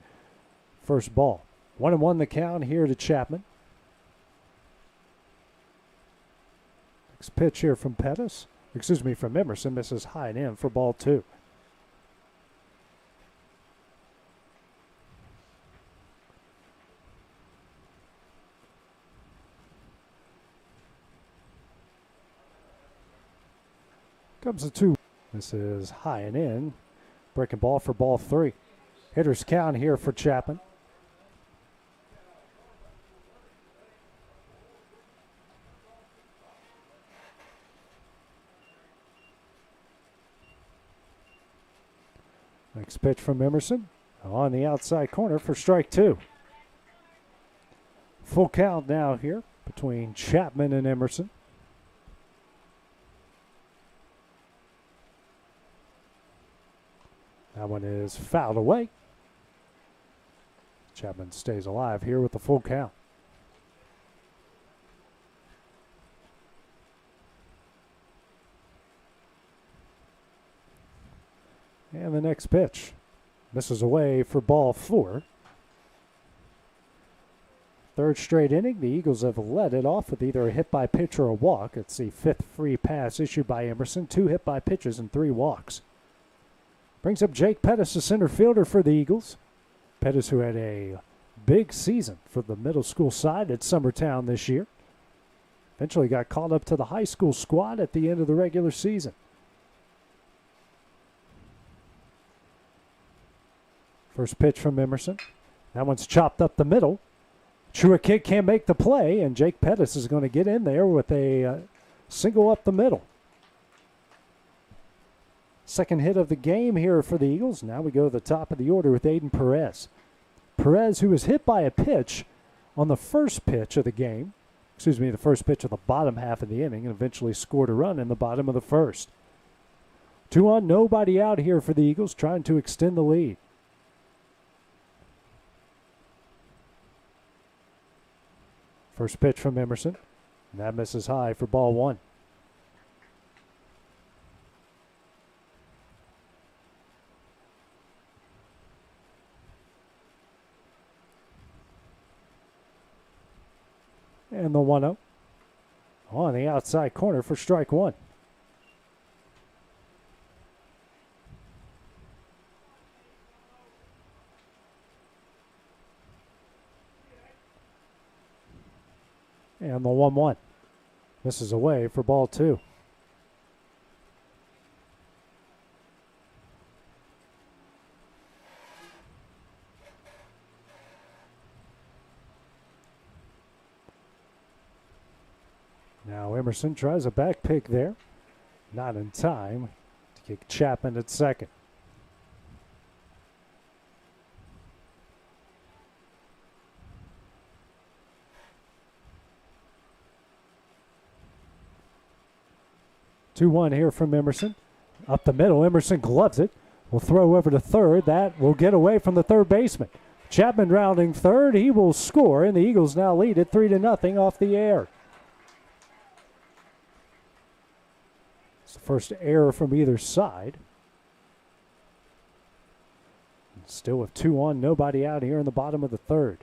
first ball. 1-1 the count here to Chapman. Next pitch here from from Emerson, misses high and in for ball 2. Comes the 2. This is high and in. Breaking ball for ball 3. Hitter's count here for Chapman. Next pitch from Emerson. On the outside corner for strike 2. Full count now here between Chapman and Emerson. That one is fouled away. Chapman stays alive here with the full count. And the next pitch misses away for ball 4. Third straight inning, the Eagles have led it off with either a hit by pitch or a walk. It's the 5th free pass issued by Emerson, 2 hit by pitches and 3 walks. Brings up Jake Pettis, the center fielder for the Eagles. Pettis, who had a big season for the middle school side at Summertown this year. Eventually got called up to the high school squad at the end of the regular season. First pitch from Emerson. That one's chopped up the middle. True kid can't make the play, and Jake Pettis is going to get in there with a single up the middle. Second hit of the game here for the Eagles. Now we go to the top of the order with Aiden Perez. Perez, who was hit by a pitch on the first pitch of the game, the first pitch of the bottom half of the inning, and eventually scored a run in the bottom of the first. 2 on, nobody out here for the Eagles, trying to extend the lead. First pitch from Emerson. And that misses high for ball 1. And the 1-0 on the outside corner for strike 1. And the 1-1 misses away for ball 2. Now Emerson tries a back pick there. Not in time to kick Chapman at second. Two-one here from Emerson. Up the middle, Emerson gloves it. Will throw over to third. That will get away from the third baseman. Chapman rounding third. He will score, and the Eagles now lead it 3-0 off the air. It's the first error from either side. Still with 2 on, nobody out here in the bottom of the third.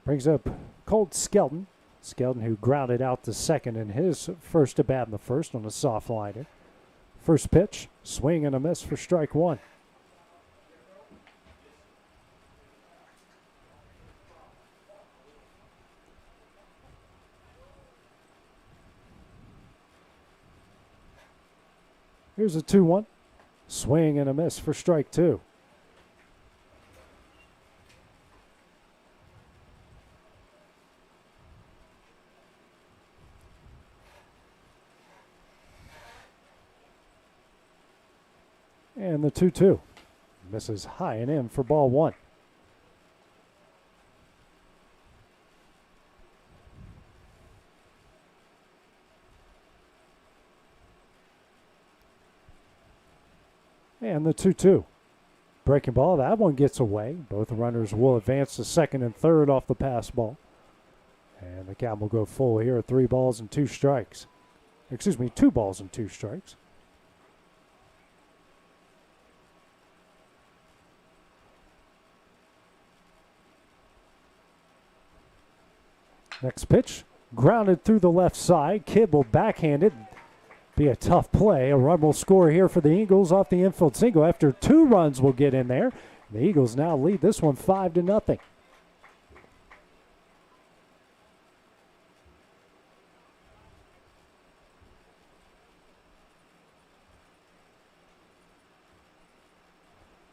Brings up Colt Skelton. Skelton, who grounded out to second in his first at bat in the first on a soft liner. First pitch, swing and a miss for strike 1. Here's a 2-1. Swing and a miss for strike 2. And the 2-2. Misses high and in for ball 1. And the 2-2. breaking ball. That one gets away. Both runners will advance to second and third off the pass ball. And the count will go full here at 3 balls and 2 strikes. Excuse me, 2 balls and 2 strikes. Next pitch, grounded through the left side. Kidd will backhand it. Be a tough play. A run will score here for the Eagles off the infield single. After 2 runs will get in there. The Eagles now lead this one 5-0.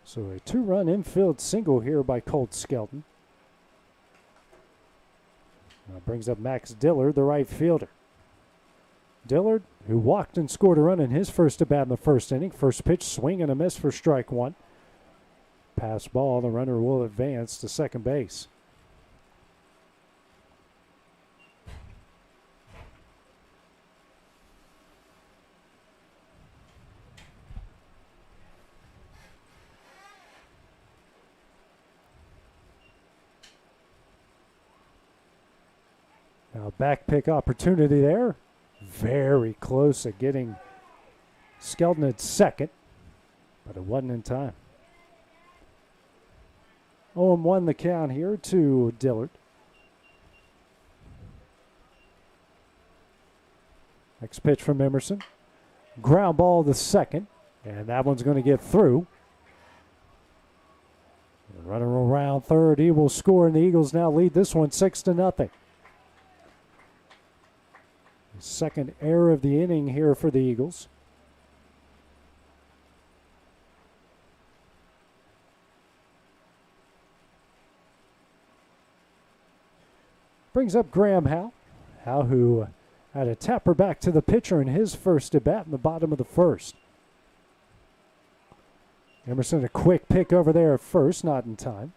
So a 2-run infield single here by Colt Skelton. Now brings up Max Dillard, the right fielder. Dillard, who walked and scored a run in his first at bat in the first inning. First pitch, swing and a miss for strike 1. Pass ball, the runner will advance to second base. Now back pick opportunity there. Very close at getting Skelton at second, but it wasn't in time. 0-1 the count here to Dillard. Next pitch from Emerson. Ground ball to second, and that one's going to get through. The runner around third. He will score, and the Eagles now lead this one 6-0. Second error of the inning here for the Eagles. Brings up Graham Howe. Howe, who had a tapper back to the pitcher in his first at bat in the bottom of the first. Emerson, a quick pick over there at first, not in time.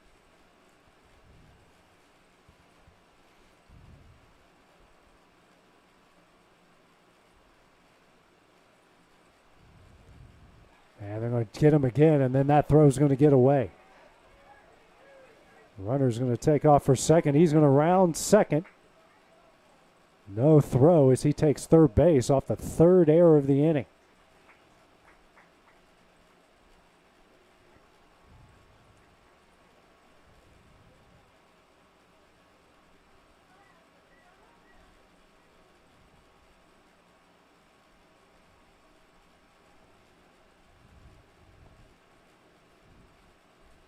And they're going to get him again, and then that throw is going to get away. The runner's going to take off for second. He's going to round second. No throw as he takes third base off the third error of the inning.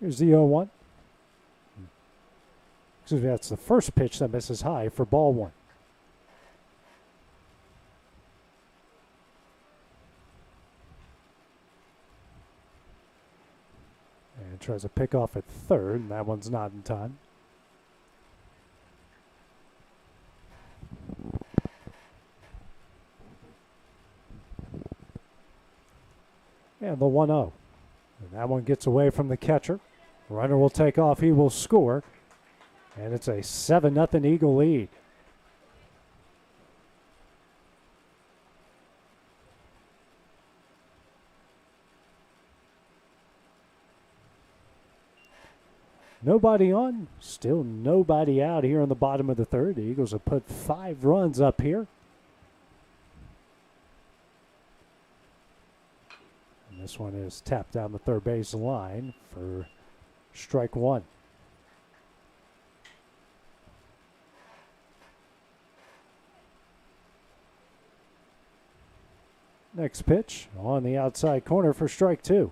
Here's the 0-1. Excuse me, that's the first pitch that misses high for ball 1. And tries to pick off at third, and that one's not in time. And the 1-0. And that one gets away from the catcher. Runner will take off. He will score. And it's a 7-0 Eagle lead. Nobody on. Still nobody out here in the bottom of the third. The Eagles have put 5 runs up here. And this one is tapped down the third base line for strike 1. Next pitch on the outside corner for strike 2.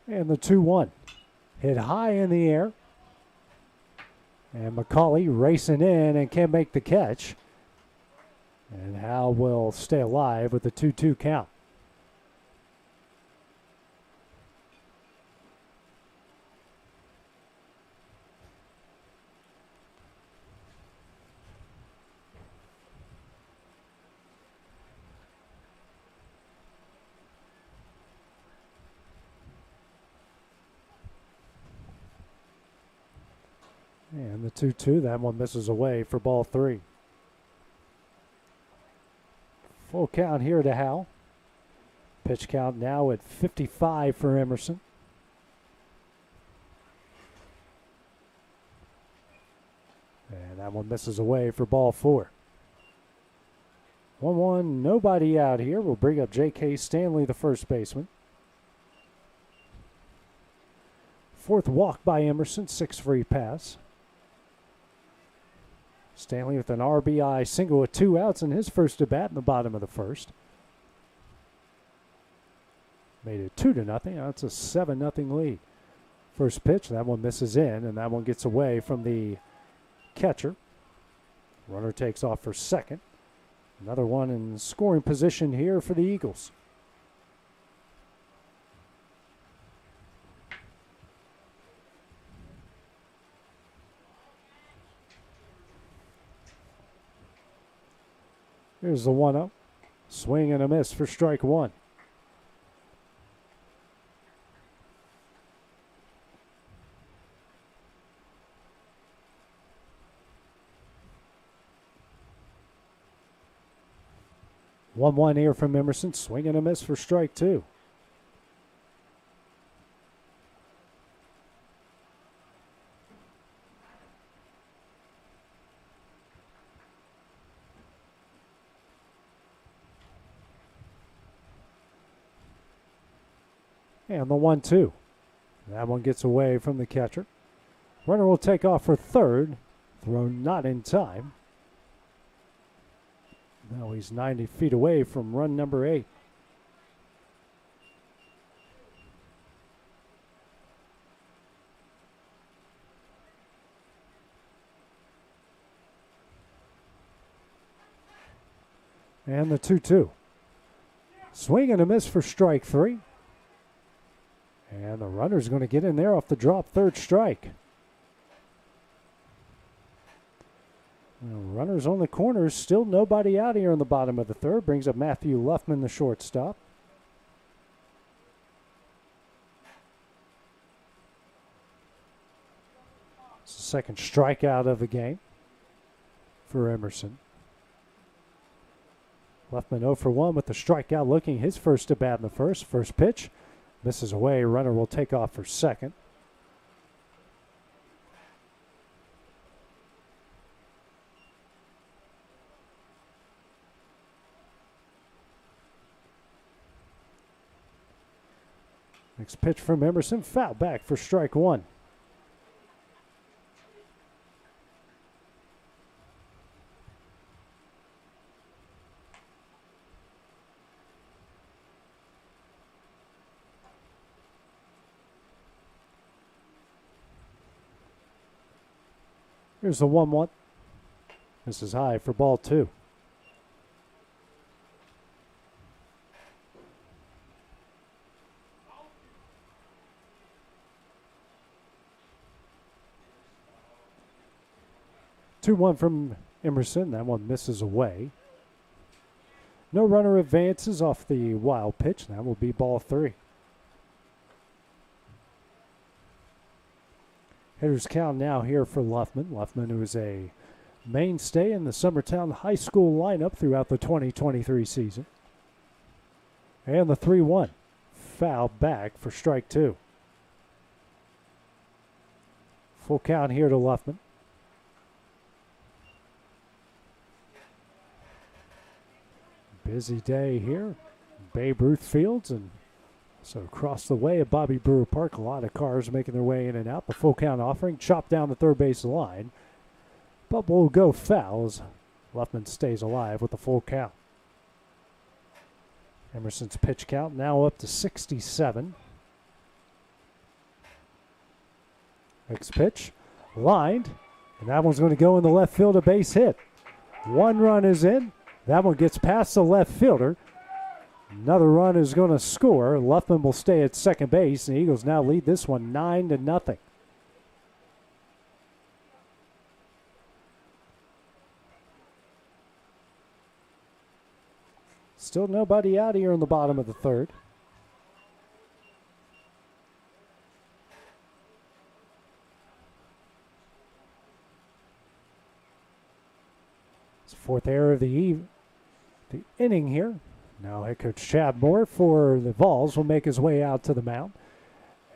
And the 2-1. Hit high in the air. And McCauley racing in and can't make the catch. And Howe will stay alive with the 2-2 count. And the 2-2, that one misses away for ball 3. Full count here to Howell. Pitch count now at 55 for Emerson. And that one misses away for ball 4. 1-1, nobody out here. We'll bring up J.K. Stanley, the first baseman. Fourth walk by Emerson, 6 free pass. Stanley with an RBI single with 2 outs in his first at bat in the bottom of the first. Made it 2-0. Now it's a 7-0 lead. First pitch, that one misses in, and that one gets away from the catcher. Runner takes off for second. Another one in scoring position here for the Eagles. Here's the 1-0. Swing and a miss for strike 1. One here from Emerson. Swing and a miss for strike 2. And the 1-2. That one gets away from the catcher. Runner will take off for third. Throw not in time. Now he's 90 feet away from run number 8. And the 2-2. Swing and a miss for strike 3. And the runner's going to get in there off the drop, third strike. Runners on the corners, still nobody out here in the bottom of the third. Brings up Matthew Luffman, the shortstop. It's the second strikeout of the game for Emerson. Luffman 0 for 1 with the strikeout, looking his first at bat in the first. First pitch misses away. Runner will take off for second. Next pitch from Emerson, foul back for strike 1. Here's the 1-1. This is high for ball 2. Two-one from Emerson. That one misses away. No runner advances off the wild pitch. That will be ball 3. Hitters count now here for Luffman. Luffman, who is a mainstay in the Summertown High School lineup throughout the 2023 season. And the 3-1. Foul back for strike 2. Full count here to Luffman. Busy day here. Babe Ruth Fields, and so across the way at Bobby Brewer Park, a lot of cars making their way in and out. The full count offering, chopped down the third base line. But will go foul as Luffman stays alive with the full count. Emerson's pitch count now up to 67. Next pitch, lined, and that one's going to go in the left field, a base hit. One run is in. That one gets past the left fielder. Another run is going to score. Luffman will stay at second base, and the Eagles now lead this one 9-0. Still nobody out here in the bottom of the third. It's fourth error of the the inning here. Now head coach Chad Moore for the Vols will make his way out to the mound.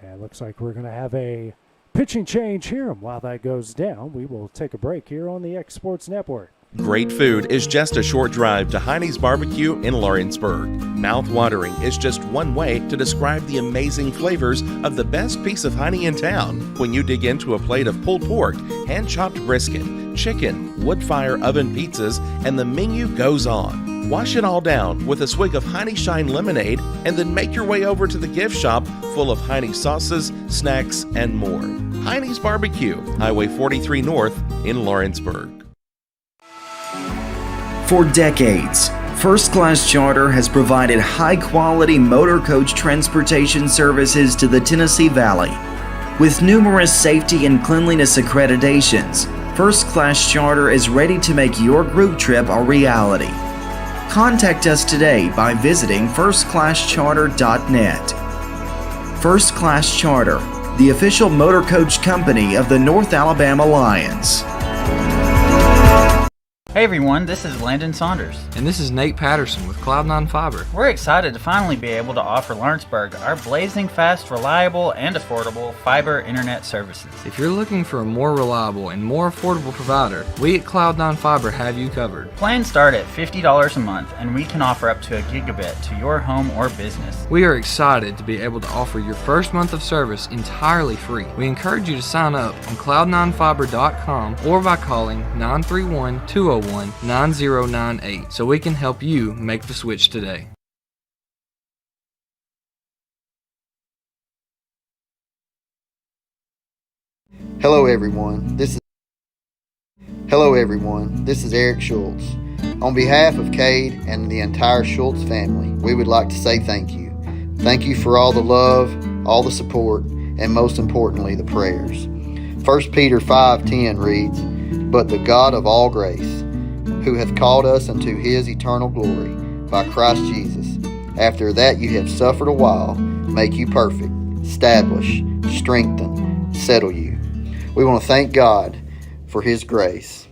And it looks like we're going to have a pitching change here. And while that goes down, we will take a break here on the X Sports Network. Great food is just a short drive to Heine's Barbecue in Lawrenceburg. Mouth-watering is just one way to describe the amazing flavors of the best piece of Heine in town. When you dig into a plate of pulled pork, hand-chopped brisket, chicken, wood-fire oven pizzas, and the menu goes on. Wash it all down with a swig of Heine Shine lemonade and then make your way over to the gift shop full of Heine sauces, snacks, and more. Heine's Barbecue, Highway 43 North in Lawrenceburg. For decades, First Class Charter has provided high-quality motor coach transportation services to the Tennessee Valley. With numerous safety and cleanliness accreditations, First Class Charter is ready to make your group trip a reality. Contact us today by visiting firstclasscharter.net. First Class Charter, the official motor coach company of the North Alabama Lions. Hey everyone, this is Landon Saunders. And this is Nate Patterson with Cloud9 Fiber. We're excited to finally be able to offer Lawrenceburg our blazing fast, reliable, and affordable fiber internet services. If you're looking for a more reliable and more affordable provider, we at Cloud9 Fiber have you covered. Plans start at $50 a month, and we can offer up to a gigabit to your home or business. We are excited to be able to offer your first month of service entirely free. We encourage you to sign up on cloud9fiber.com or by calling 931-201-9098 so we can help you make the switch today. Hello everyone, this is Eric Schultz. On behalf of Cade and the entire Schultz family, we would like to say thank you. Thank you for all the love, all the support, and most importantly, the prayers. 1 Peter 5:10 reads, "But the God of all grace, who hath called us unto his eternal glory by Christ Jesus, after that you have suffered a while, make you perfect, establish, strengthen, settle you." We want to thank God for his grace.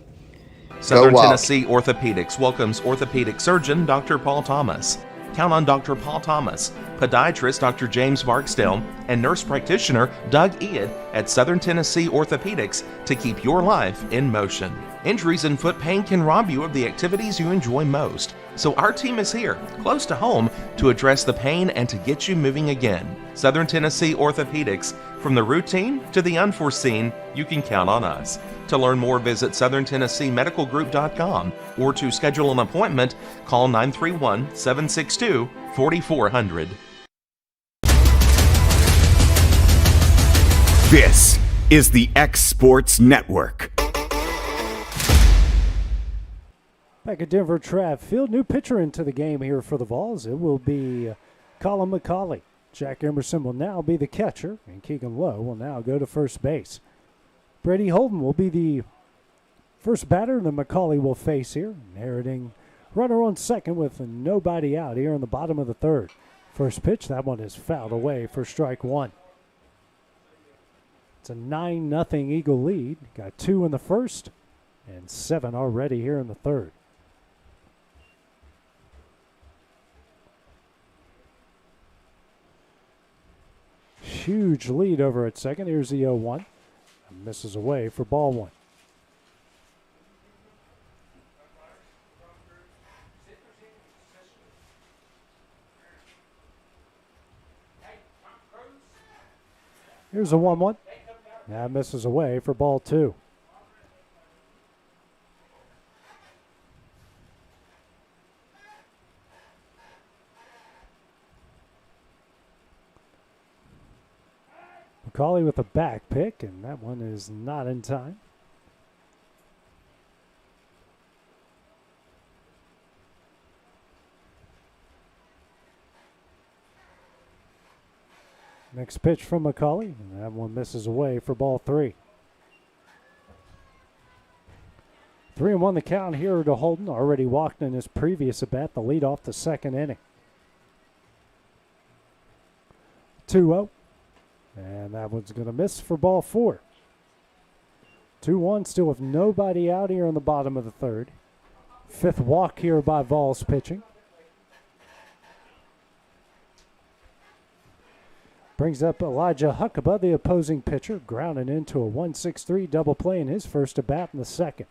Southern Tennessee Orthopedics welcomes orthopedic surgeon Dr. Paul Thomas. Count on Dr. Paul Thomas, podiatrist Dr. James Barksdale, and nurse practitioner Doug Ead at Southern Tennessee Orthopedics to keep your life in motion. Injuries and foot pain can rob you of the activities you enjoy most. So our team is here, close to home, to address the pain and to get you moving again. Southern Tennessee Orthopedics, from the routine to the unforeseen, you can count on us. To learn more, visit southerntennesseemedicalgroup.com or to schedule an appointment, call 931-762-4400. This is the X Sports Network. Back at Denver Trapp Field, new pitcher into the game here for the Vols. It will be Colin McCauley. Jack Emerson will now be the catcher, and Keegan Lowe will now go to first base. Brady Holden will be the first batter that McCauley will face here, inheriting runner on second with nobody out here in the bottom of the third. First pitch, that one is fouled away for strike one. It's a 9-0 Eagle lead. Got 2 in the first and 7 already here in the third. Huge lead over at second. Here's the 0-1. Misses away for ball one. Here's a 1-1. That misses away for ball two. McCauley with a back pick, and that one is not in time. Next pitch from McCauley, and that one misses away for ball three. 3-1 the count here to Holden, already walked in his previous at bat, the lead off the second inning. 2-0. And that one's going to miss for ball four. 2-1, still with nobody out here in the bottom of the third. Fifth walk here by Vols pitching. Brings up Elijah Huckabee, the opposing pitcher, grounding into a 1-6-3 double play in his first at bat in the second.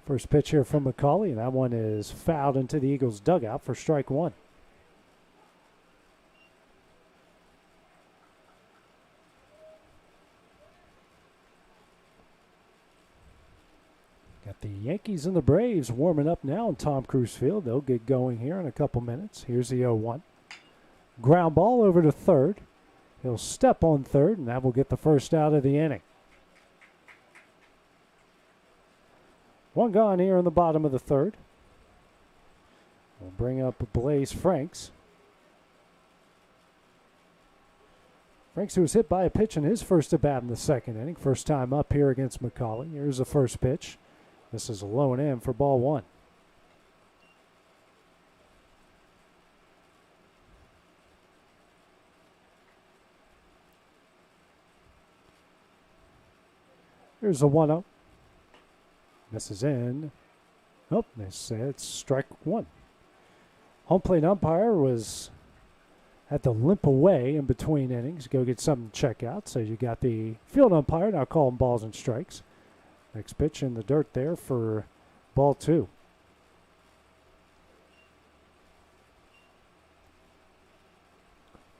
First pitch here from McCauley, and that one is fouled into the Eagles' dugout for strike one. Got the Yankees and the Braves warming up now in Tom Cruise Field. They'll get going here in a couple minutes. Here's the 0-1. Ground ball over to third. He'll step on third, and that will get the first out of the inning. One gone here in the bottom of the third. We'll bring up Blaze Franks. Franks, who was hit by a pitch in his first at bat in the second inning. First time up here against McCauley. Here's the first pitch. This is low and in for ball one. Here's a 1-0. Misses in. Oh, they say it's strike one. Home plate umpire had to limp away in between innings, go get something to check out. So you got the field umpire now calling balls and strikes. Next pitch in the dirt there for ball two.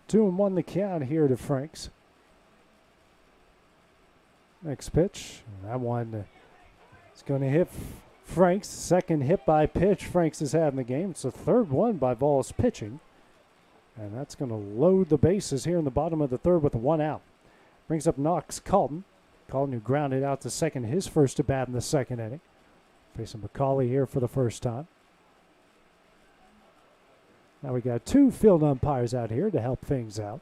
Two and one the count here to Franks. Next pitch, that one is going to hit Franks. Second hit by pitch Franks has had in the game. It's the third one by Vols pitching. And that's going to load the bases here in the bottom of the third with one out. Brings up Knox Colton. Colton, who grounded out to second his first at bat in the second inning. Facing McCauley here for the first time. Now we got two field umpires out here to help things out.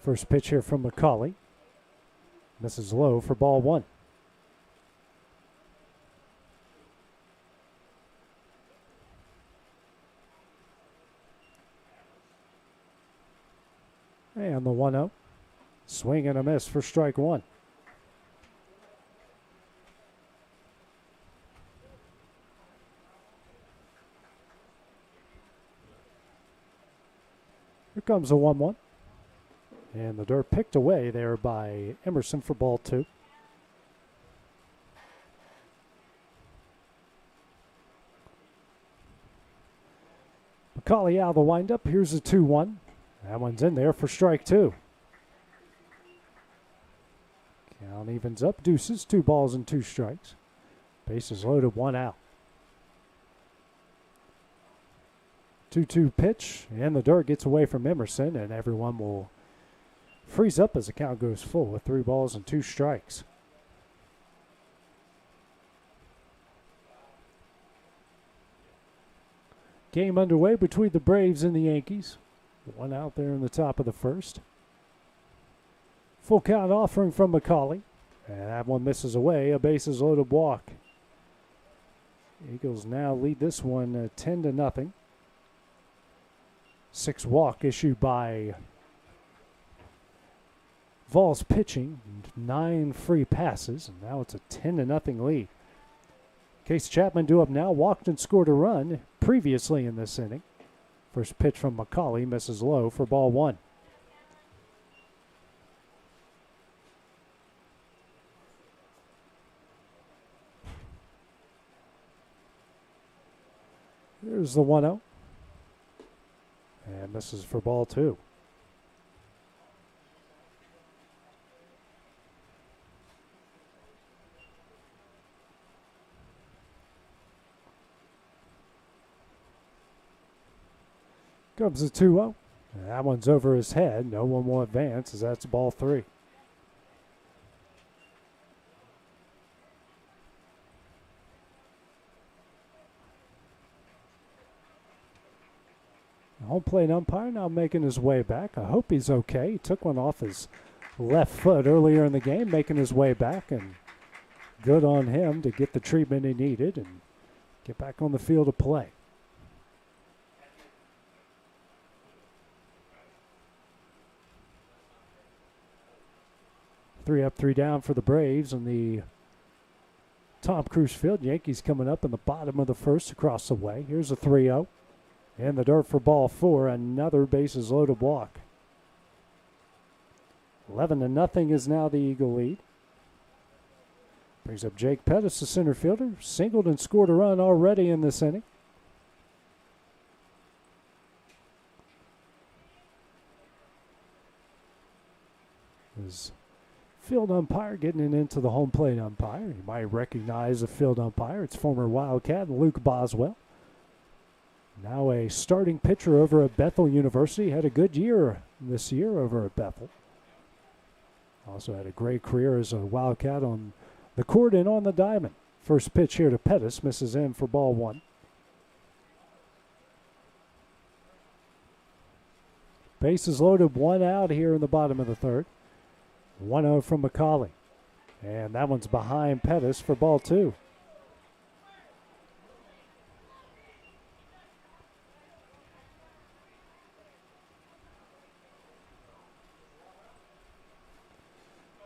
First pitch here from McCauley. Misses low for ball one. And the 1-0. Swing and a miss for strike one. Here comes a 1-1. And the dirt picked away there by Emerson for ball two. McCauley out of the windup. Here's a 2-1. That one's in there for strike two. Count evens up. Deuces. 2 balls and 2 strikes. Bases loaded. 1 out. 2-2 pitch. And the dirt gets away from Emerson. And everyone will freeze up as the count goes full with 3 balls and 2 strikes. Game underway between the Braves and the Yankees. 1 out there in the top of the first. Full count offering from McCauley. And that one misses away. A bases loaded walk. Eagles now lead this one 10-0. 6 walk issued by Vols pitching. 9 free passes. And now it's a 10-0 lead. Case Chapman due up now. Walked and scored a run previously in this inning. First pitch from McCauley misses low for ball one. Here's the 1-0. And misses for ball two. Comes the 2-0. That one's over his head. No one will advance as that's ball three. The home plate umpire now making his way back. I hope he's okay. He took one off his left foot earlier in the game, making his way back, and good on him to get the treatment he needed and get back on the field to play. 3 up, 3 down for the Braves on the Tom Cruise Field. Yankees coming up in the bottom of the first across the way. Here's a 3-0. In the dirt for ball 4. Another bases loaded walk. 11-0 is now the Eagle lead. Brings up Jake Pettis, the center fielder. Singled and scored a run already in this inning. His field umpire getting it into the home plate umpire. You might recognize the field umpire. It's former Wildcat Luke Boswell. Now a starting pitcher over at Bethel University. Had a good year this year over at Bethel. Also had a great career as a Wildcat on the court and on the diamond. First pitch here to Pettis. Misses in for ball 1. Bases loaded, 1 out here in the bottom of the third. 1-0 from McCauley. And that one's behind Pettis for ball 2.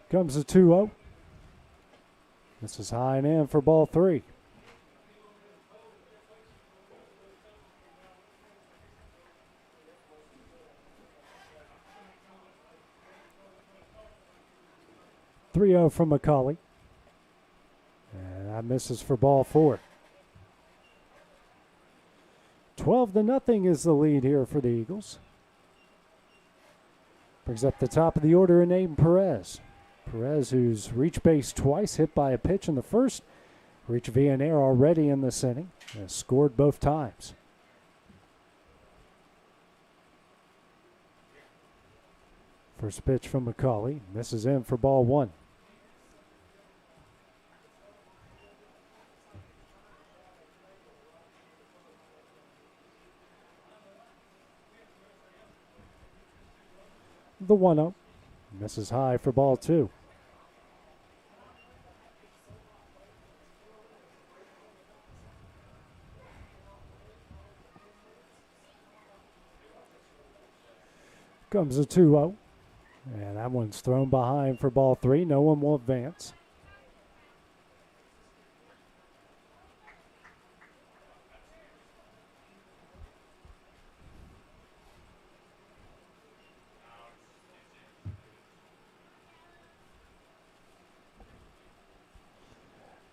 Comes the 2-0. This is high and in for ball 3. From McCauley. And that misses for ball 4. 12-0 is the lead here for the Eagles. Brings up the top of the order in Aiden Perez. Perez, who's reached base twice, hit by a pitch in the first. Reached via an air already in this inning. And scored both times. First pitch from McCauley. Misses in for ball 1. The 1-0. Misses high for ball 2. Comes a 2-0. And that one's thrown behind for ball 3. No one will advance.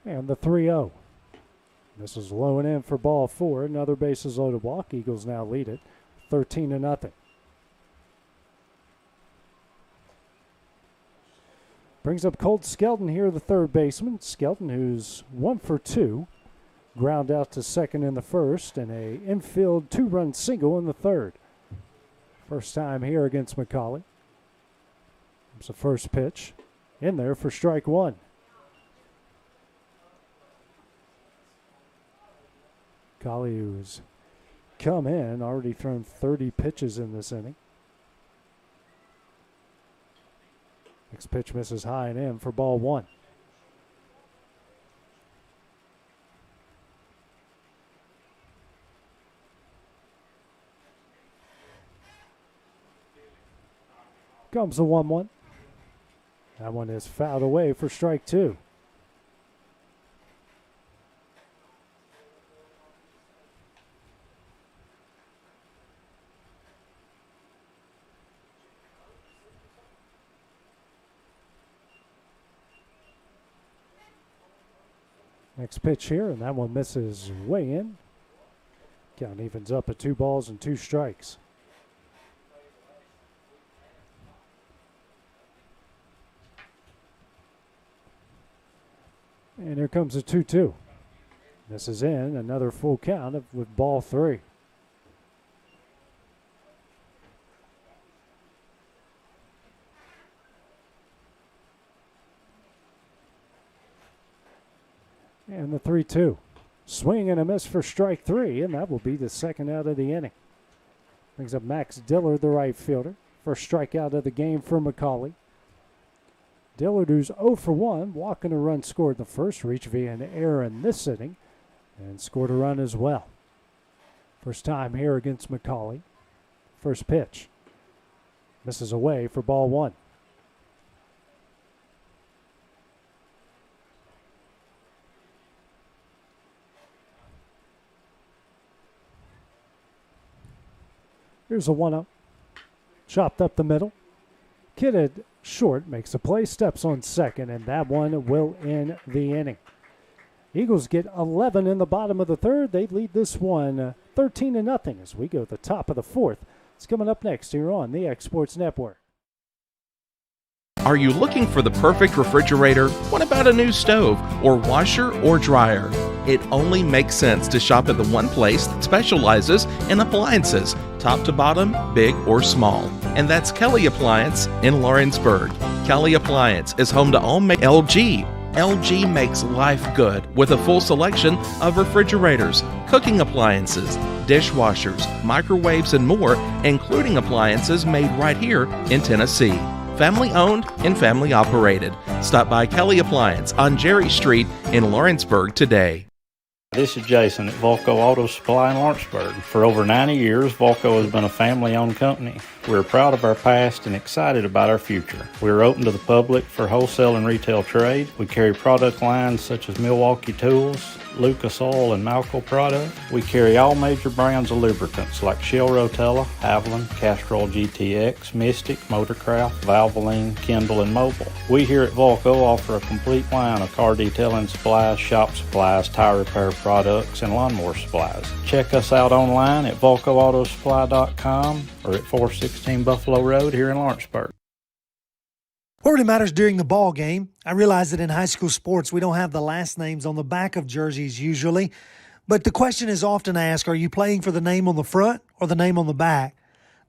And the 3-0. This is low and in for ball 4. Another bases loaded walk. Eagles now lead it 13-0. Brings up Colt Skelton here, the third baseman. Skelton, who's 1 for 2. Ground out to second in the first, and a infield 2-run single in the third. First time here against McCauley. It's the first pitch in there for strike 1. McCauley, who's come in, already thrown 30 pitches in this inning. Next pitch misses high and in for ball 1. Comes the 1-1. That one is fouled away for strike 2. Next pitch here, and that one misses way in. Count evens up at 2 balls and 2 strikes. And here comes a 2-2. This is in, another full count with ball 3. And the 3-2. Swing and a miss for strike 3, and that will be the second out of the inning. Brings up Max Dillard, the right fielder. First strikeout of the game for McCauley. Dillard, who's 0 for 1, walking a run scored in the first, reached via an error in this inning, and scored a run as well. First time here against McCauley. First pitch. Misses away for ball 1. Here's a 1-0. Chopped up the middle. Kitted short, makes a play, steps on second, and that one will end the inning. Eagles get 11 in the bottom of the third. They lead this one 13-0 as we go to the top of the fourth. It's coming up next here on the X Sports Network. Are you looking for the perfect refrigerator? What about a new stove or washer or dryer? It only makes sense to shop at the one place that specializes in appliances, top to bottom, big or small. And that's Kelly Appliance in Lawrenceburg. Kelly Appliance is home to all LG. LG makes life good with a full selection of refrigerators, cooking appliances, dishwashers, microwaves, and more, including appliances made right here in Tennessee. Family owned and family operated. Stop by Kelly Appliance on Jerry Street in Lawrenceburg today. This is Jason at Volco Auto Supply in Lawrenceburg. For over 90 years, Volco has been a family-owned company. We're proud of our past and excited about our future. We're open to the public for wholesale and retail trade. We carry product lines such as Milwaukee Tools, Lucas Oil, and Malco product. We carry all major brands of lubricants like Shell Rotella, Haviland, Castrol GTX, Mystic, Motorcraft, Valvoline, Kindle, and Mobil. We here at Volco offer a complete line of car detailing supplies, shop supplies, tire repair products, and lawnmower supplies. Check us out online at VolcoAutosupply.com or at 416 Buffalo Road here in Lawrenceburg. What really matters during the ball game, I realize that in high school sports we don't have the last names on the back of jerseys usually, but the question is often asked, are you playing for the name on the front or the name on the back?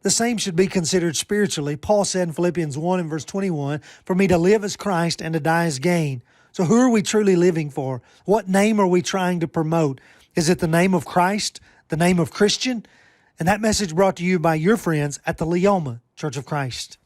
The same should be considered spiritually. Paul said in Philippians 1 and verse 21, "For me to live as Christ and to die as gain." So who are we truly living for? What name are we trying to promote? Is it the name of Christ, the name of Christian? And that message brought to you by your friends at the Leoma Church of Christ.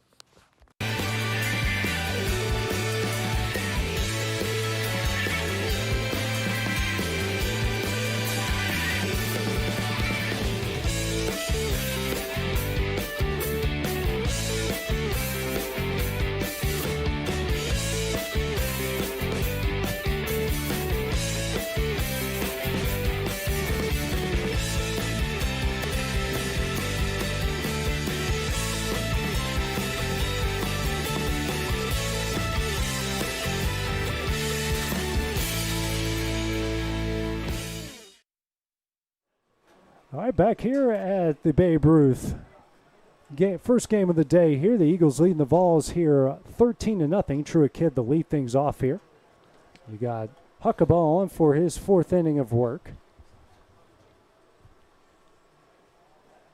All right, back here at the Babe Ruth first game of the day here. The Eagles leading the Vols here 13-0. Truett Kidd to lead things off here. We got Huckabee on for his fourth inning of work.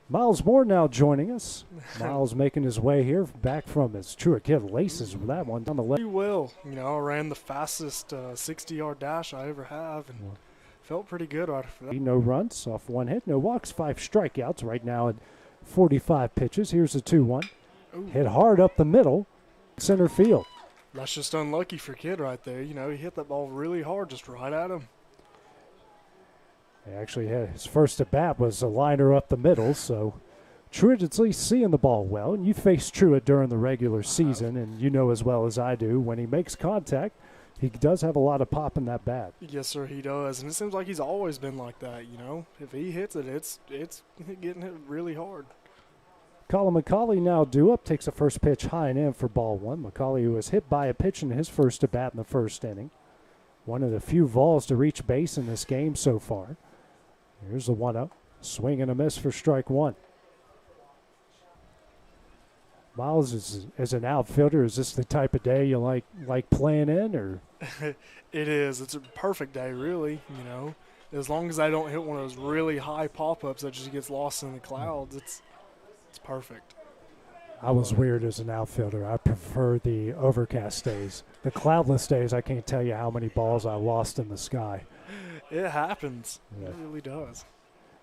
Miles Moore now joining us. Miles making his way here back from his Truett Kidd laces with that one down the left. Pretty well. You know, I ran the fastest 60-yard dash I ever have and felt pretty good after that. No runs off one hit, no walks, 5 strikeouts right now at 45 pitches. Here's a 2-1. Hit hard up the middle, center field. That's just unlucky for Kidd right there. You know, he hit that ball really hard, just right at him. He actually had his first at bat was a liner up the middle, so Truett at least seeing the ball well. And you faced Truett during the regular season, and you know as well as I do, when he makes contact, he does have a lot of pop in that bat. Yes, sir, he does. And it seems like he's always been like that, you know. If he hits it, it's getting hit really hard. Colin McCauley now due up, takes the first pitch high and in for ball one. McCauley, who was hit by a pitch in his first at bat in the first inning. One of the few Vols to reach base in this game so far. Here's the 1-0. Swing and a miss for strike one. Miles, as an outfielder, is this the type of day you like playing in, or? It is. It's a perfect day, really, you know. As long as I don't hit one of those really high pop-ups that just gets lost in the clouds, it's perfect. I was weird as an outfielder. I prefer the overcast days. The cloudless days, I can't tell you how many balls I lost in the sky. It happens. Yeah. It really does.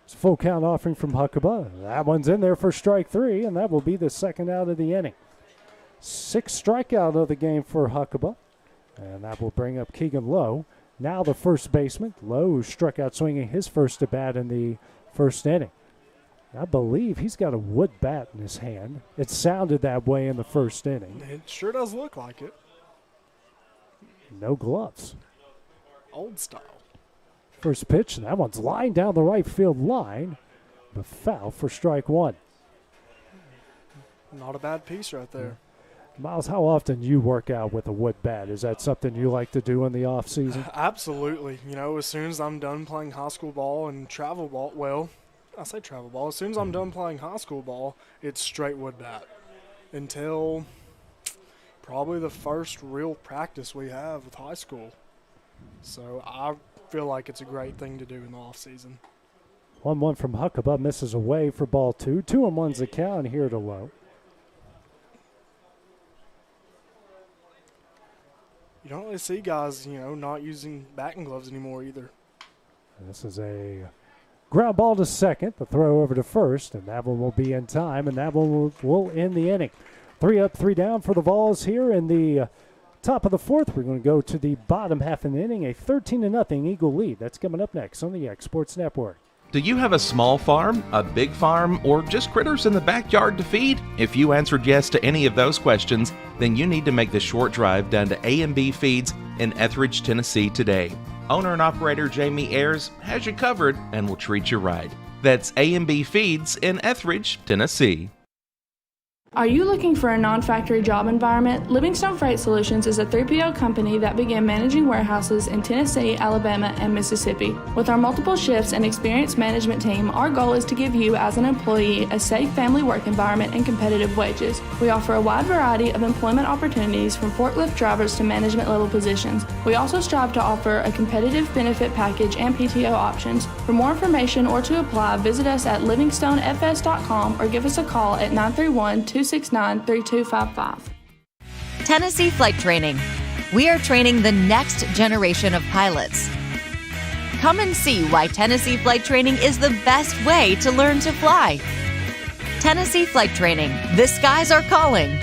It's a full count offering from Huckabee. That one's in there for strike three, and that will be the second out of the inning. 6th strikeout of the game for Huckabee, and that will bring up Keegan Lowe. Now the first baseman, Lowe, who struck out swinging his first at bat in the first inning. I believe he's got a wood bat in his hand. It sounded that way in the first inning. It sure does look like it. No gloves. Old style. First pitch, and that one's lined down the right field line, but foul for strike one. not a bad piece right there. Miles, how often you work out with a wood bat? Is that something you like to do in the off season? Absolutely. As soon as I'm done playing high school ball and travel ball, well, I say travel ball. As soon as I'm done playing high school ball, it's straight wood bat until probably the first real practice we have with high school. So I feel like it's a great thing to do in the off season. 1-1 from Huckabee, misses away for ball 2. 2-1's the count here to low. You don't really see guys, not using batting gloves anymore either. This is a ground ball to second, the throw over to first, and that one will be in time, and that one will end the inning. 3 up, 3 down for the Vols here in the top of the fourth. We're going to go to the bottom half of the inning, a 13-0 Eagle lead. That's coming up next on the X Sports Network. Do you have a small farm, a big farm, or just critters in the backyard to feed? If you answered yes to any of those questions, then you need to make the short drive down to A&B Feeds in Etheridge, Tennessee today. Owner and operator Jamie Ayers has you covered and will treat you right. That's A&B Feeds in Etheridge, Tennessee. Are you looking for a non-factory job environment? Livingstone Freight Solutions is a 3PL company that began managing warehouses in Tennessee, Alabama, and Mississippi. With our multiple shifts and experienced management team, our goal is to give you, as an employee, a safe family work environment and competitive wages. We offer a wide variety of employment opportunities from forklift drivers to management level positions. We also strive to offer a competitive benefit package and PTO options. For more information or to apply, visit us at livingstonefs.com or give us a call at 931-269-3255. Tennessee Flight Training. We are training the next generation of pilots. Come and see why Tennessee Flight Training is the best way to learn to fly. Tennessee Flight Training. The skies are calling.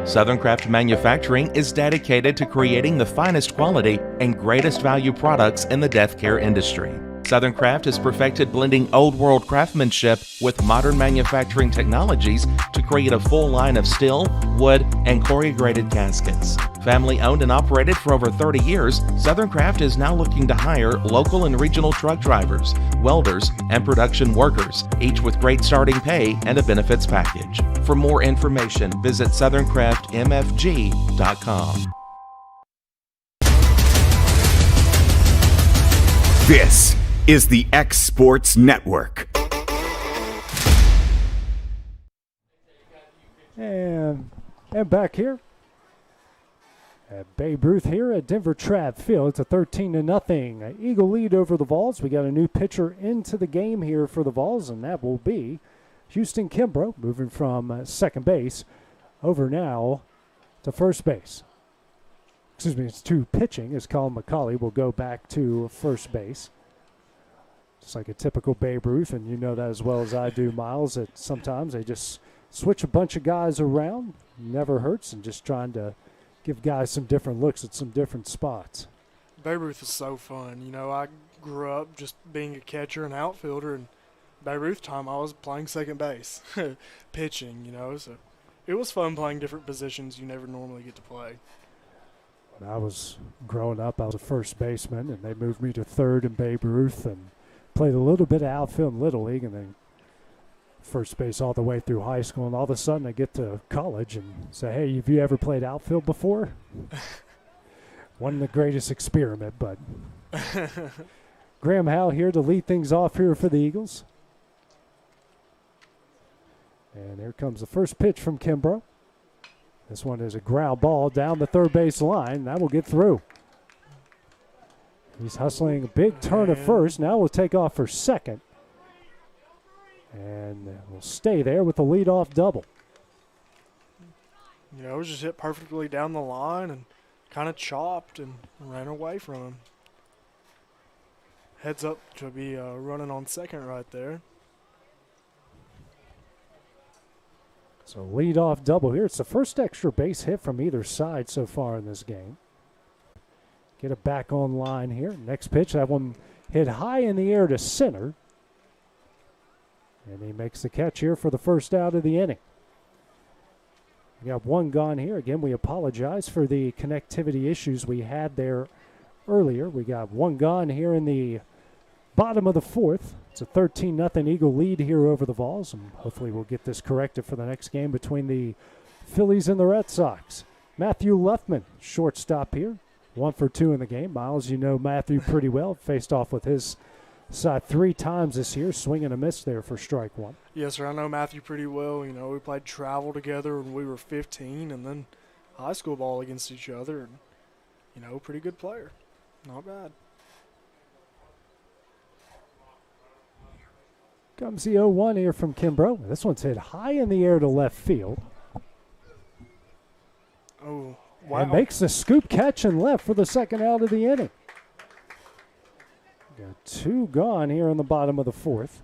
Southern Craft Manufacturing is dedicated to creating the finest quality and greatest value products in the death care industry. Southern Craft has perfected blending old world craftsmanship with modern manufacturing technologies to create a full line of steel, wood, and corrugated caskets. Family owned and operated for over 30 years, Southern Craft is now looking to hire local and regional truck drivers, welders, and production workers, each with great starting pay and a benefits package. For more information, visit southerncraftmfg.com. This is the X Sports Network. And back here at Babe Ruth here at Denver Trapp Field. It's a 13-0 Eagle lead over the Vols. We got a new pitcher into the game here for the Vols, and that will be Houston Kimbrough, moving from second base over now to first base. Excuse me, it's to pitching as Colin McCauley will go back to first base. Just like a typical Babe Ruth, and you know that as well as I do, Miles, that sometimes they just switch a bunch of guys around. Never hurts, and just trying to give guys some different looks at some different spots. Babe Ruth is so fun. I grew up just being a catcher and outfielder, and Babe Ruth time I was playing second base, pitching, so it was fun playing different positions you never normally get to play. When I was growing up, I was a first baseman, and they moved me to third in Babe Ruth and played a little bit of outfield in Little League and then first base all the way through high school. And all of a sudden I get to college and say, hey, have you ever played outfield before? Wasn't the greatest experiment, but Graham Howe here to lead things off here for the Eagles. And here comes the first pitch from Kimbrough. This one is a ground ball down the third base line. That will get through. He's hustling a big turn at first. Now we'll take off for second. And we'll stay there with the leadoff double. It was just hit perfectly down the line and kind of chopped and ran away from him. Heads up to be running on second right there. So leadoff double here. It's the first extra base hit from either side so far in this game. Get it back on line here. Next pitch, that one hit high in the air to center. And he makes the catch here for the first out of the inning. We got one gone here. Again, we apologize for the connectivity issues we had there earlier. We got one gone here in the bottom of the fourth. It's a 13-0 Eagle lead here over the Vols, and hopefully we'll get this corrected for the next game between the Phillies and the Red Sox. Matthew Luffman, shortstop here, 1 for 2 in the game. Miles, you know Matthew pretty well. Faced off with his side 3 times this year, swing and a miss there for strike 1. Yes, sir. I know Matthew pretty well. You know, we played travel together when we were 15 and then high school ball against each other. And, you know, pretty good player. Not bad. Comes the 0-1 here from Kimbrough. This one's hit high in the air to left field. Oh, wow. And makes the scoop catch and left for the second out of the inning. Got 2 gone here in the bottom of the fourth.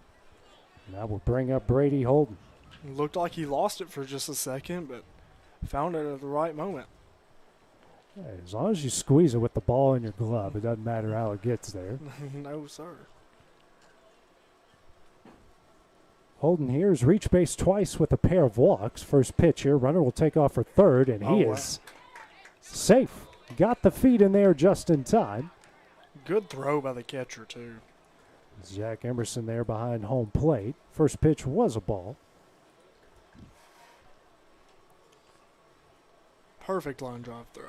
Now we'll bring up Brady Holden. It looked like he lost it for just a second, but found it at the right moment. Hey, as long as you squeeze it with the ball in your glove, it doesn't matter how it gets there. No, sir. Holden here has reached base twice with a pair of walks. First pitch here, runner will take off for third, and he is safe. Got the feet in there just in time. Good throw by the catcher, too. Jack Emerson there behind home plate. First pitch was a ball. Perfect line drive throw.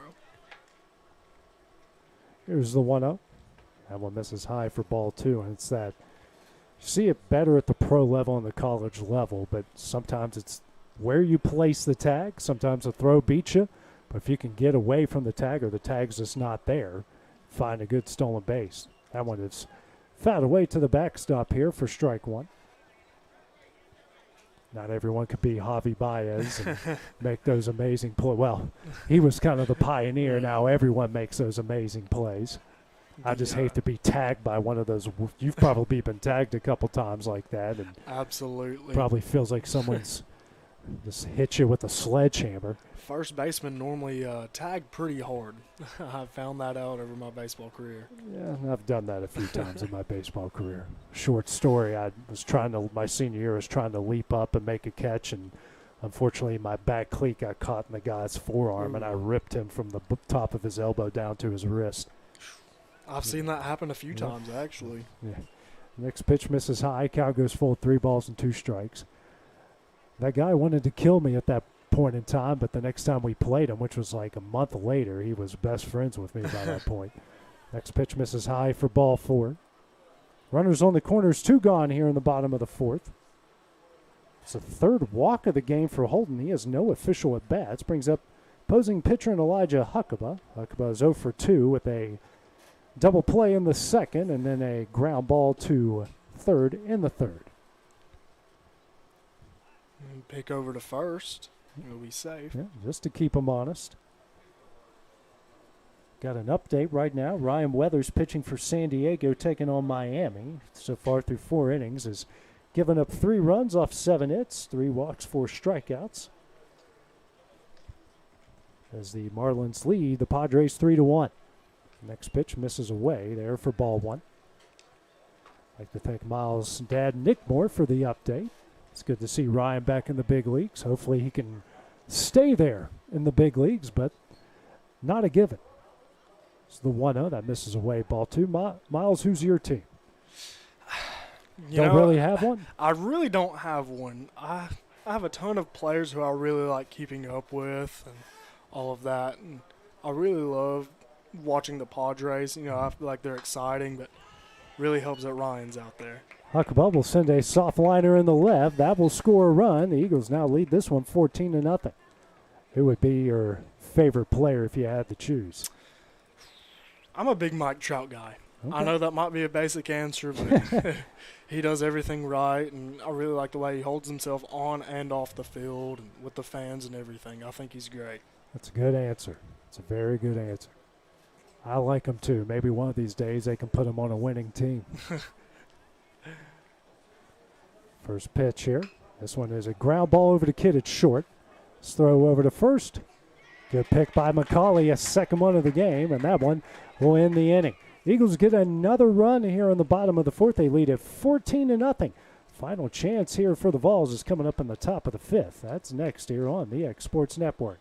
Here's the 1-0. That one misses high for ball 2, and it's that. You see it better at the pro level and the college level, but sometimes it's where you place the tag. Sometimes the throw beats you, but if you can get away from the tag or the tag's just not there, find a good stolen base. That one is fouled away to the backstop here for strike 1. Not everyone could be Javi Baez and make those amazing plays. Well, he was kind of the pioneer. Now everyone makes those amazing plays. I just hate to be tagged by one of those. You've probably been tagged a couple times like that. And absolutely. Probably feels like someone's just hit you with a sledgehammer. First baseman normally tag pretty hard. I found that out over my baseball career. Yeah, I've done that a few times in my baseball career. Short story, my senior year, I was trying to leap up and make a catch, and unfortunately my back cleat got caught in the guy's forearm, and I ripped him from the top of his elbow down to his wrist. I've seen that happen a few times, actually. Yeah. Next pitch misses high. Count goes full, 3 balls and 2 strikes. That guy wanted to kill me at that point in time, but the next time we played him, which was like a month later, he was best friends with me by that point. Next pitch misses high for ball 4. Runners on the corners, 2 gone here in the bottom of the fourth. It's the 3rd walk of the game for Holden. He has no official at-bats. Brings up opposing pitcher and Elijah Huckabee. Huckabee is 0 for 2 with a double play in the second, and then a ground ball to third in the third. And pick over to first. We'll be safe. Yeah, just to keep him honest. Got an update right now. Ryan Weathers pitching for San Diego, taking on Miami. So far through 4 innings, has given up 3 runs off 7 hits, 3 walks, 4 strikeouts. As the Marlins lead the Padres 3-1. Next pitch misses away there for ball 1. I'd like to thank Miles' dad, Nick Moore, for the update. It's good to see Ryan back in the big leagues. Hopefully he can stay there in the big leagues, but not a given. It's the 1-0 that misses away, ball 2. Miles, who's your team? Don't really have one? I really don't have one. I have a ton of players who I really like keeping up with and all of that. And I really love watching the Padres. I feel like they're exciting, but really helps that Ryan's out there. Huckabee will send a soft liner in the left. That will score a run. The Eagles now lead this one 14-0. Who would be your favorite player if you had to choose? I'm a big Mike Trout guy. Okay. I know that might be a basic answer, but he does everything right, and I really like the way he holds himself on and off the field and with the fans and everything. I think he's great. That's a good answer. It's a very good answer. I like him too. Maybe one of these days they can put him on a winning team. First pitch here. This one is a ground ball over to Kidd at short. Let's throw over to first. Good pick by McCauley, a second one of the game, and that one will end the inning. Eagles get another run here in the bottom of the fourth. They lead at 14-0. Final chance here for the Vols is coming up in the top of the 5th. That's next here on the X Sports Network.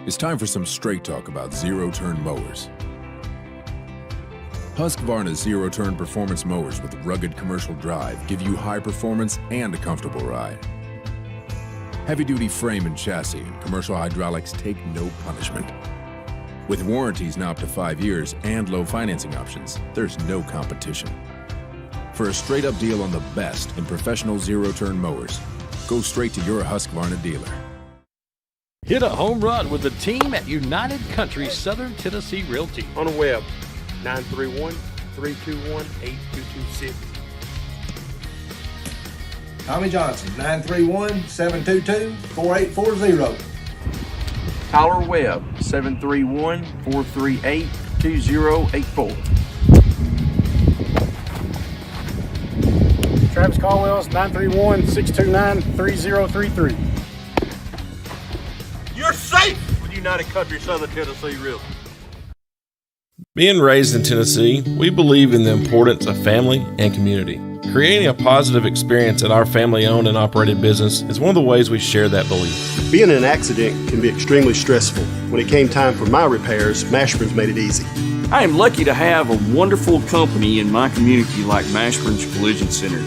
It's time for some straight talk about zero-turn mowers. Husqvarna zero-turn performance mowers with rugged commercial drive give you high performance and a comfortable ride. Heavy-duty frame and chassis and commercial hydraulics take no punishment. With warranties now up to 5 years and low financing options, there's no competition. For a straight-up deal on the best in professional zero-turn mowers, go straight to your Husqvarna dealer. Hit a home run with the team at United Country Southern Tennessee Realty. On the web, 931-321-8226. Tommy Johnson, 931-722-4840. Tyler Webb, 731-438-2084. Travis Caldwell's 931-629-3033. You're safe with United Country Southern Tennessee Realty. Being raised in Tennessee, we believe in the importance of family and community. Creating a positive experience at our family-owned and operated business is one of the ways we share that belief. Being in an accident can be extremely stressful. When it came time for my repairs, Mashburn's made it easy. I am lucky to have a wonderful company in my community like Mashburn's Collision Center.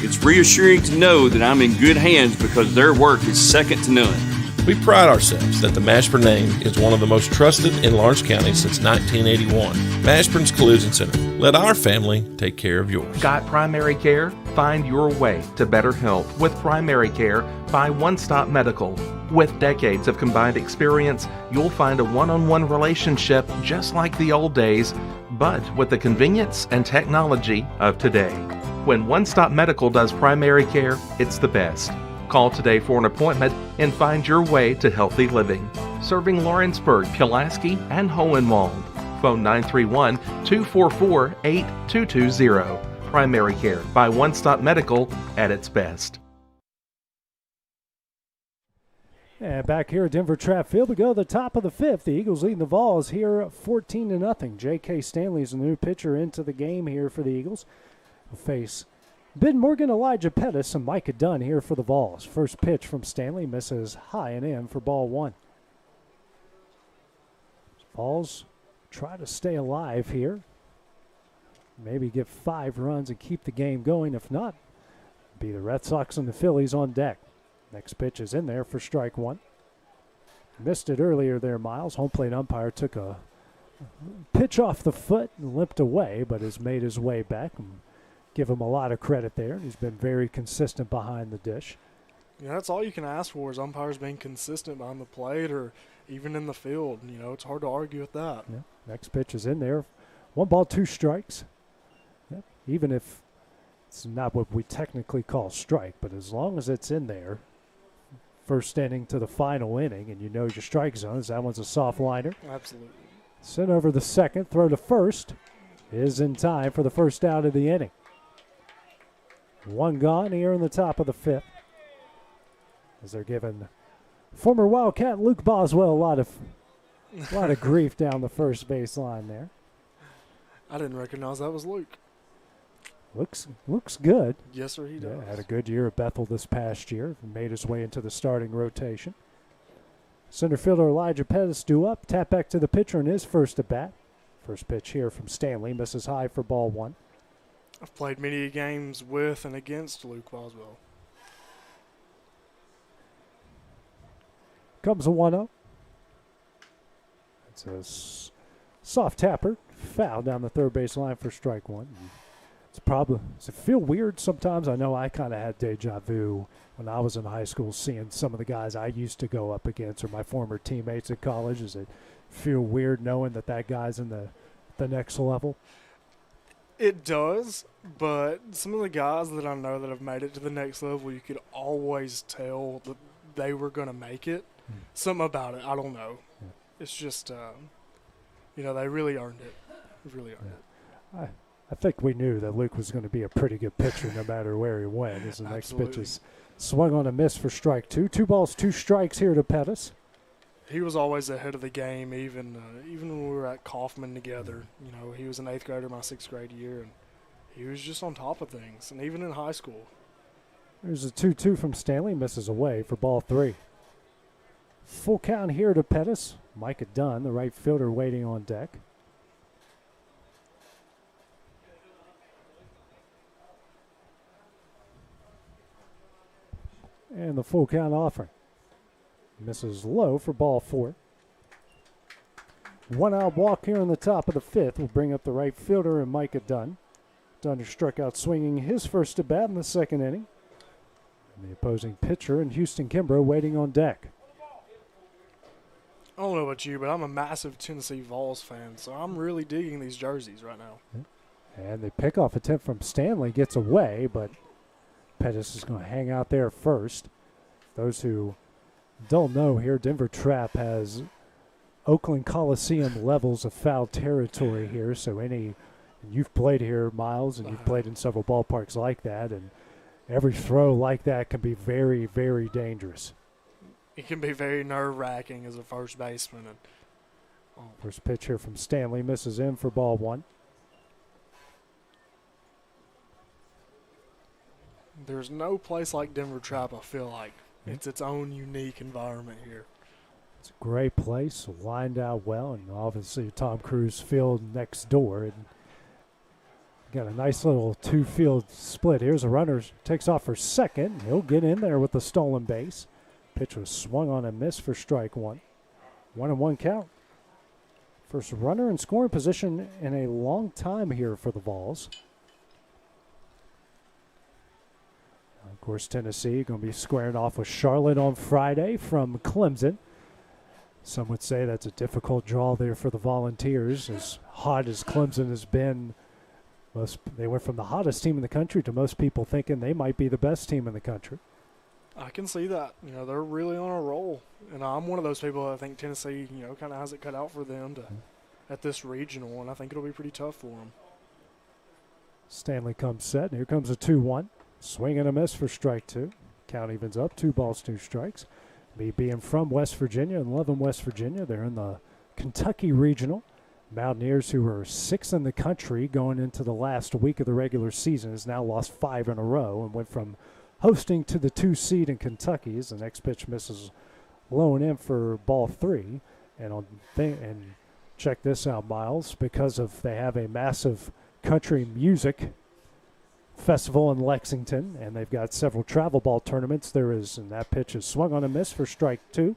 It's reassuring to know that I'm in good hands because their work is second to none. We pride ourselves that the Mashburn name is one of the most trusted in Lawrence County since 1981. Mashburn's Collision Center. Let our family take care of yours. Got primary care? Find your way to better health with primary care by One Stop Medical. With decades of combined experience, you'll find a one-on-one relationship just like the old days, but with the convenience and technology of today. When One Stop Medical does primary care, it's the best. Call today for an appointment and find your way to healthy living. Serving Lawrenceburg, Pulaski, and Hohenwald. Phone 931-244-8220. Primary care by One Stop Medical at its best. And back here at Denver Trapp Field, we go to the top of the fifth. The Eagles leading the Vols here 14-0. J.K. Stanley is the new pitcher into the game here for the Eagles. We'll face Ben Morgan, Elijah Pettis, and Micah Dunn here for the Vols. First pitch from Stanley misses high and in for ball one. Vols try to stay alive here. Maybe get 5 runs and keep the game going. If not, be the Red Sox and the Phillies on deck. Next pitch is in there for strike one. Missed it earlier there, Miles. Home plate umpire took a pitch off the foot and limped away, but has made his way back. And give him a lot of credit there. He's been very consistent behind the dish. Yeah, that's all you can ask for is umpires being consistent behind the plate or even in the field. You know, it's hard to argue with that. Yeah. Next pitch is in there. 1 ball, 2 strikes. Yeah. Even if it's not what we technically call strike, but as long as it's in there, first inning to the final inning, and you know your strike zones, that one's a soft liner. Absolutely. Sent over the second, throw to first is in time for the first out of the inning. 1 gone here in the top of the fifth. As they're giving former Wildcat Luke Boswell a lot of grief down the first base line there. I didn't recognize that was Luke. Looks good. Yes, sir, he does. Yeah, had a good year at Bethel this past year. Made his way into the starting rotation. Center fielder Elijah Pettis due up. Tap back to the pitcher in his first at bat. First pitch here from Stanley. Misses high for ball one. I've played many games with and against Luke Boswell. Comes a 1-0. It's a soft tapper. Foul down the third base line for strike one. Does it feel weird sometimes? I know I kind of had deja vu when I was in high school seeing some of the guys I used to go up against or my former teammates at college. Does it feel weird knowing that guy's in the next level? It does, but some of the guys that I know that have made it to the next level, you could always tell that they were going to make it. Something about it, I don't know. Yeah. It's just, they really earned it. They really earned it. I think we knew that Luke was going to be a pretty good pitcher no matter where he went. As the next pitch is swung on a miss for strike two. 2 balls, 2 strikes here to Pettis. He was always ahead of the game, even when we were at Kaufman together. You know, he was an 8th grader my 6th grade year, and he was just on top of things, and even in high school. There's a 2-2 from Stanley, misses away for ball 3. Full count here to Pettis. Micah Dunn, the right fielder, waiting on deck. And the full count offering. Misses low for ball 4. 1 out walk here in the top of the 5th will bring up the right fielder and Micah Dunn. Dunn struck out swinging his first at bat in the 2nd inning. And the opposing pitcher and Houston Kimbrough waiting on deck. I don't know about you, but I'm a massive Tennessee Vols fan, so I'm really digging these jerseys right now. And the pickoff attempt from Stanley gets away, but Pettis is going to hang out there first. Those who don't know here, Denver Trapp has Oakland Coliseum levels of foul territory here, so you've played here, Miles, and you've played in several ballparks like that, and every throw like that can be very, very dangerous. It can be very nerve-wracking as a first baseman. First pitch here from Stanley misses in for ball 1. There's no place like Denver Trapp, I feel like. It's its own unique environment here. It's a great place, lined out well, and obviously Tom Cruise Field next door. And got a nice little 2-field split. Here's a runner, takes off for second. He'll get in there with the stolen base. Pitch was swung on and missed for strike 1. 1-1 count. First runner in scoring position in a long time here for the Vols. Of course, Tennessee going to be squaring off with Charlotte on Friday from Clemson. Some would say that's a difficult draw there for the Volunteers. As hot as Clemson has been, they went from the hottest team in the country to most people thinking they might be the best team in the country. I can see that. They're really on a roll. And I'm one of those people that think Tennessee, kind of has it cut out for them at this regional, and I think it'll be pretty tough for them. Stanley comes set, and here comes a 2-1. Swing and a miss for strike 2. Count evens up, 2 balls, 2 strikes. Me being from West Virginia and loving West Virginia, they're in the Kentucky Regional. Mountaineers, who were 6th in the country going into the last week of the regular season, has now lost 5 in a row and went from hosting to the 2 seed in Kentucky. As the next pitch misses low and in for ball 3. And check this out, Miles, because they have a massive country music festival in Lexington, and they've got several travel ball tournaments. And that pitch is swung on a miss for strike 3,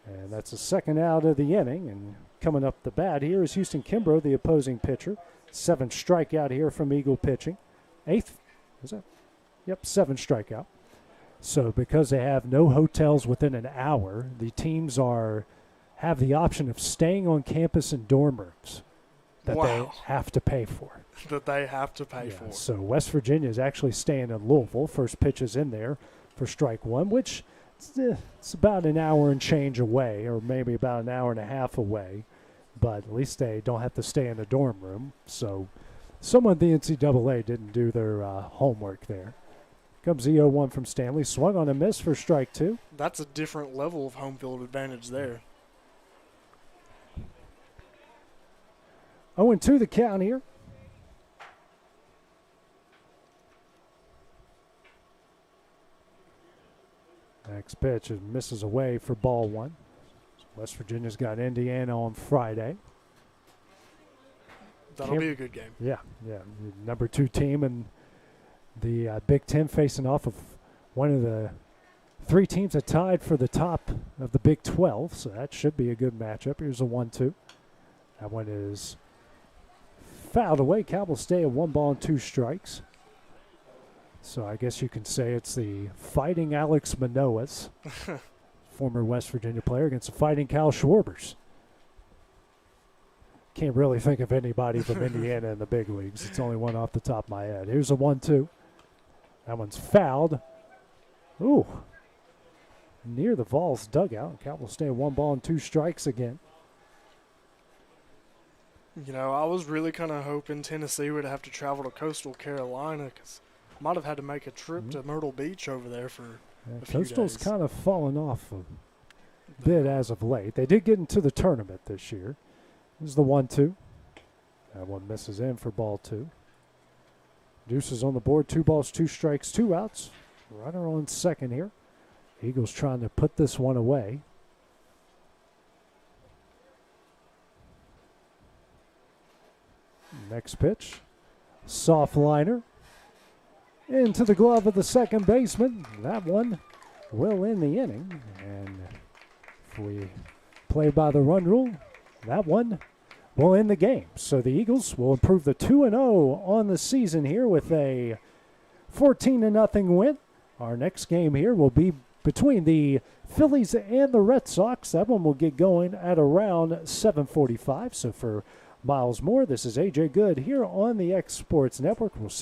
and that's the 2nd out of the inning. And coming up the bat here is Houston Kimbrough, the opposing pitcher. 7th strikeout here from Eagle pitching. 8th, is that? Yep, 7th strikeout. So because they have no hotels within an hour, the teams have the option of staying on campus in dorm rooms that they have to pay for. That they have to pay for. So West Virginia is actually staying in Louisville. First pitch is in there for strike 1, which it's about an hour and change away, or maybe about an hour and a half away. But at least they don't have to stay in a dorm room. So someone at the NCAA didn't do their homework there. Comes the 0-1 from Stanley. Swung on a miss for strike 2. That's a different level of home field advantage there. 0-2 the count here. Next pitch misses away for ball 1. West Virginia's got Indiana on Friday. That'll be a good game. Yeah. Number 2 team in the Big Ten facing off of one of the 3 teams that tied for the top of the Big 12, so that should be a good matchup. Here's a 1-2. That one is fouled away. Cowboys stay at 1 ball and 2 strikes. So I guess you can say it's the Fighting Alex Manoahs, former West Virginia player, against the Fighting Cal Schwarbers. Can't really think of anybody from Indiana in the big leagues. It's only one off the top of my head. Here's a 1-2. That one's fouled. Ooh. Near the Vols dugout. Cowboys stay at 1 ball and 2 strikes again. I was really kind of hoping Tennessee would have to travel to Coastal Carolina, because might have had to make a trip to Myrtle Beach over there for a few Coastal's days. kind of fallen off a bit as of late. They did get into the tournament this year. This is the 1-2. That one misses in for ball 2. Deuces on the board. 2 balls, 2 strikes, 2 outs. Runner on second here. Eagles trying to put this one away. Next pitch. Soft liner. into the glove of the second baseman. That one will end the inning. And if we play by the run rule, that one will end the game. So the Eagles will improve to 2-0 on the season here with a 14-0 win. Our next game here will be between the Phillies and the Red Sox. That one will get going at around 7:45. So for Miles Moore, this is AJ Good here on the X Sports Network. We'll see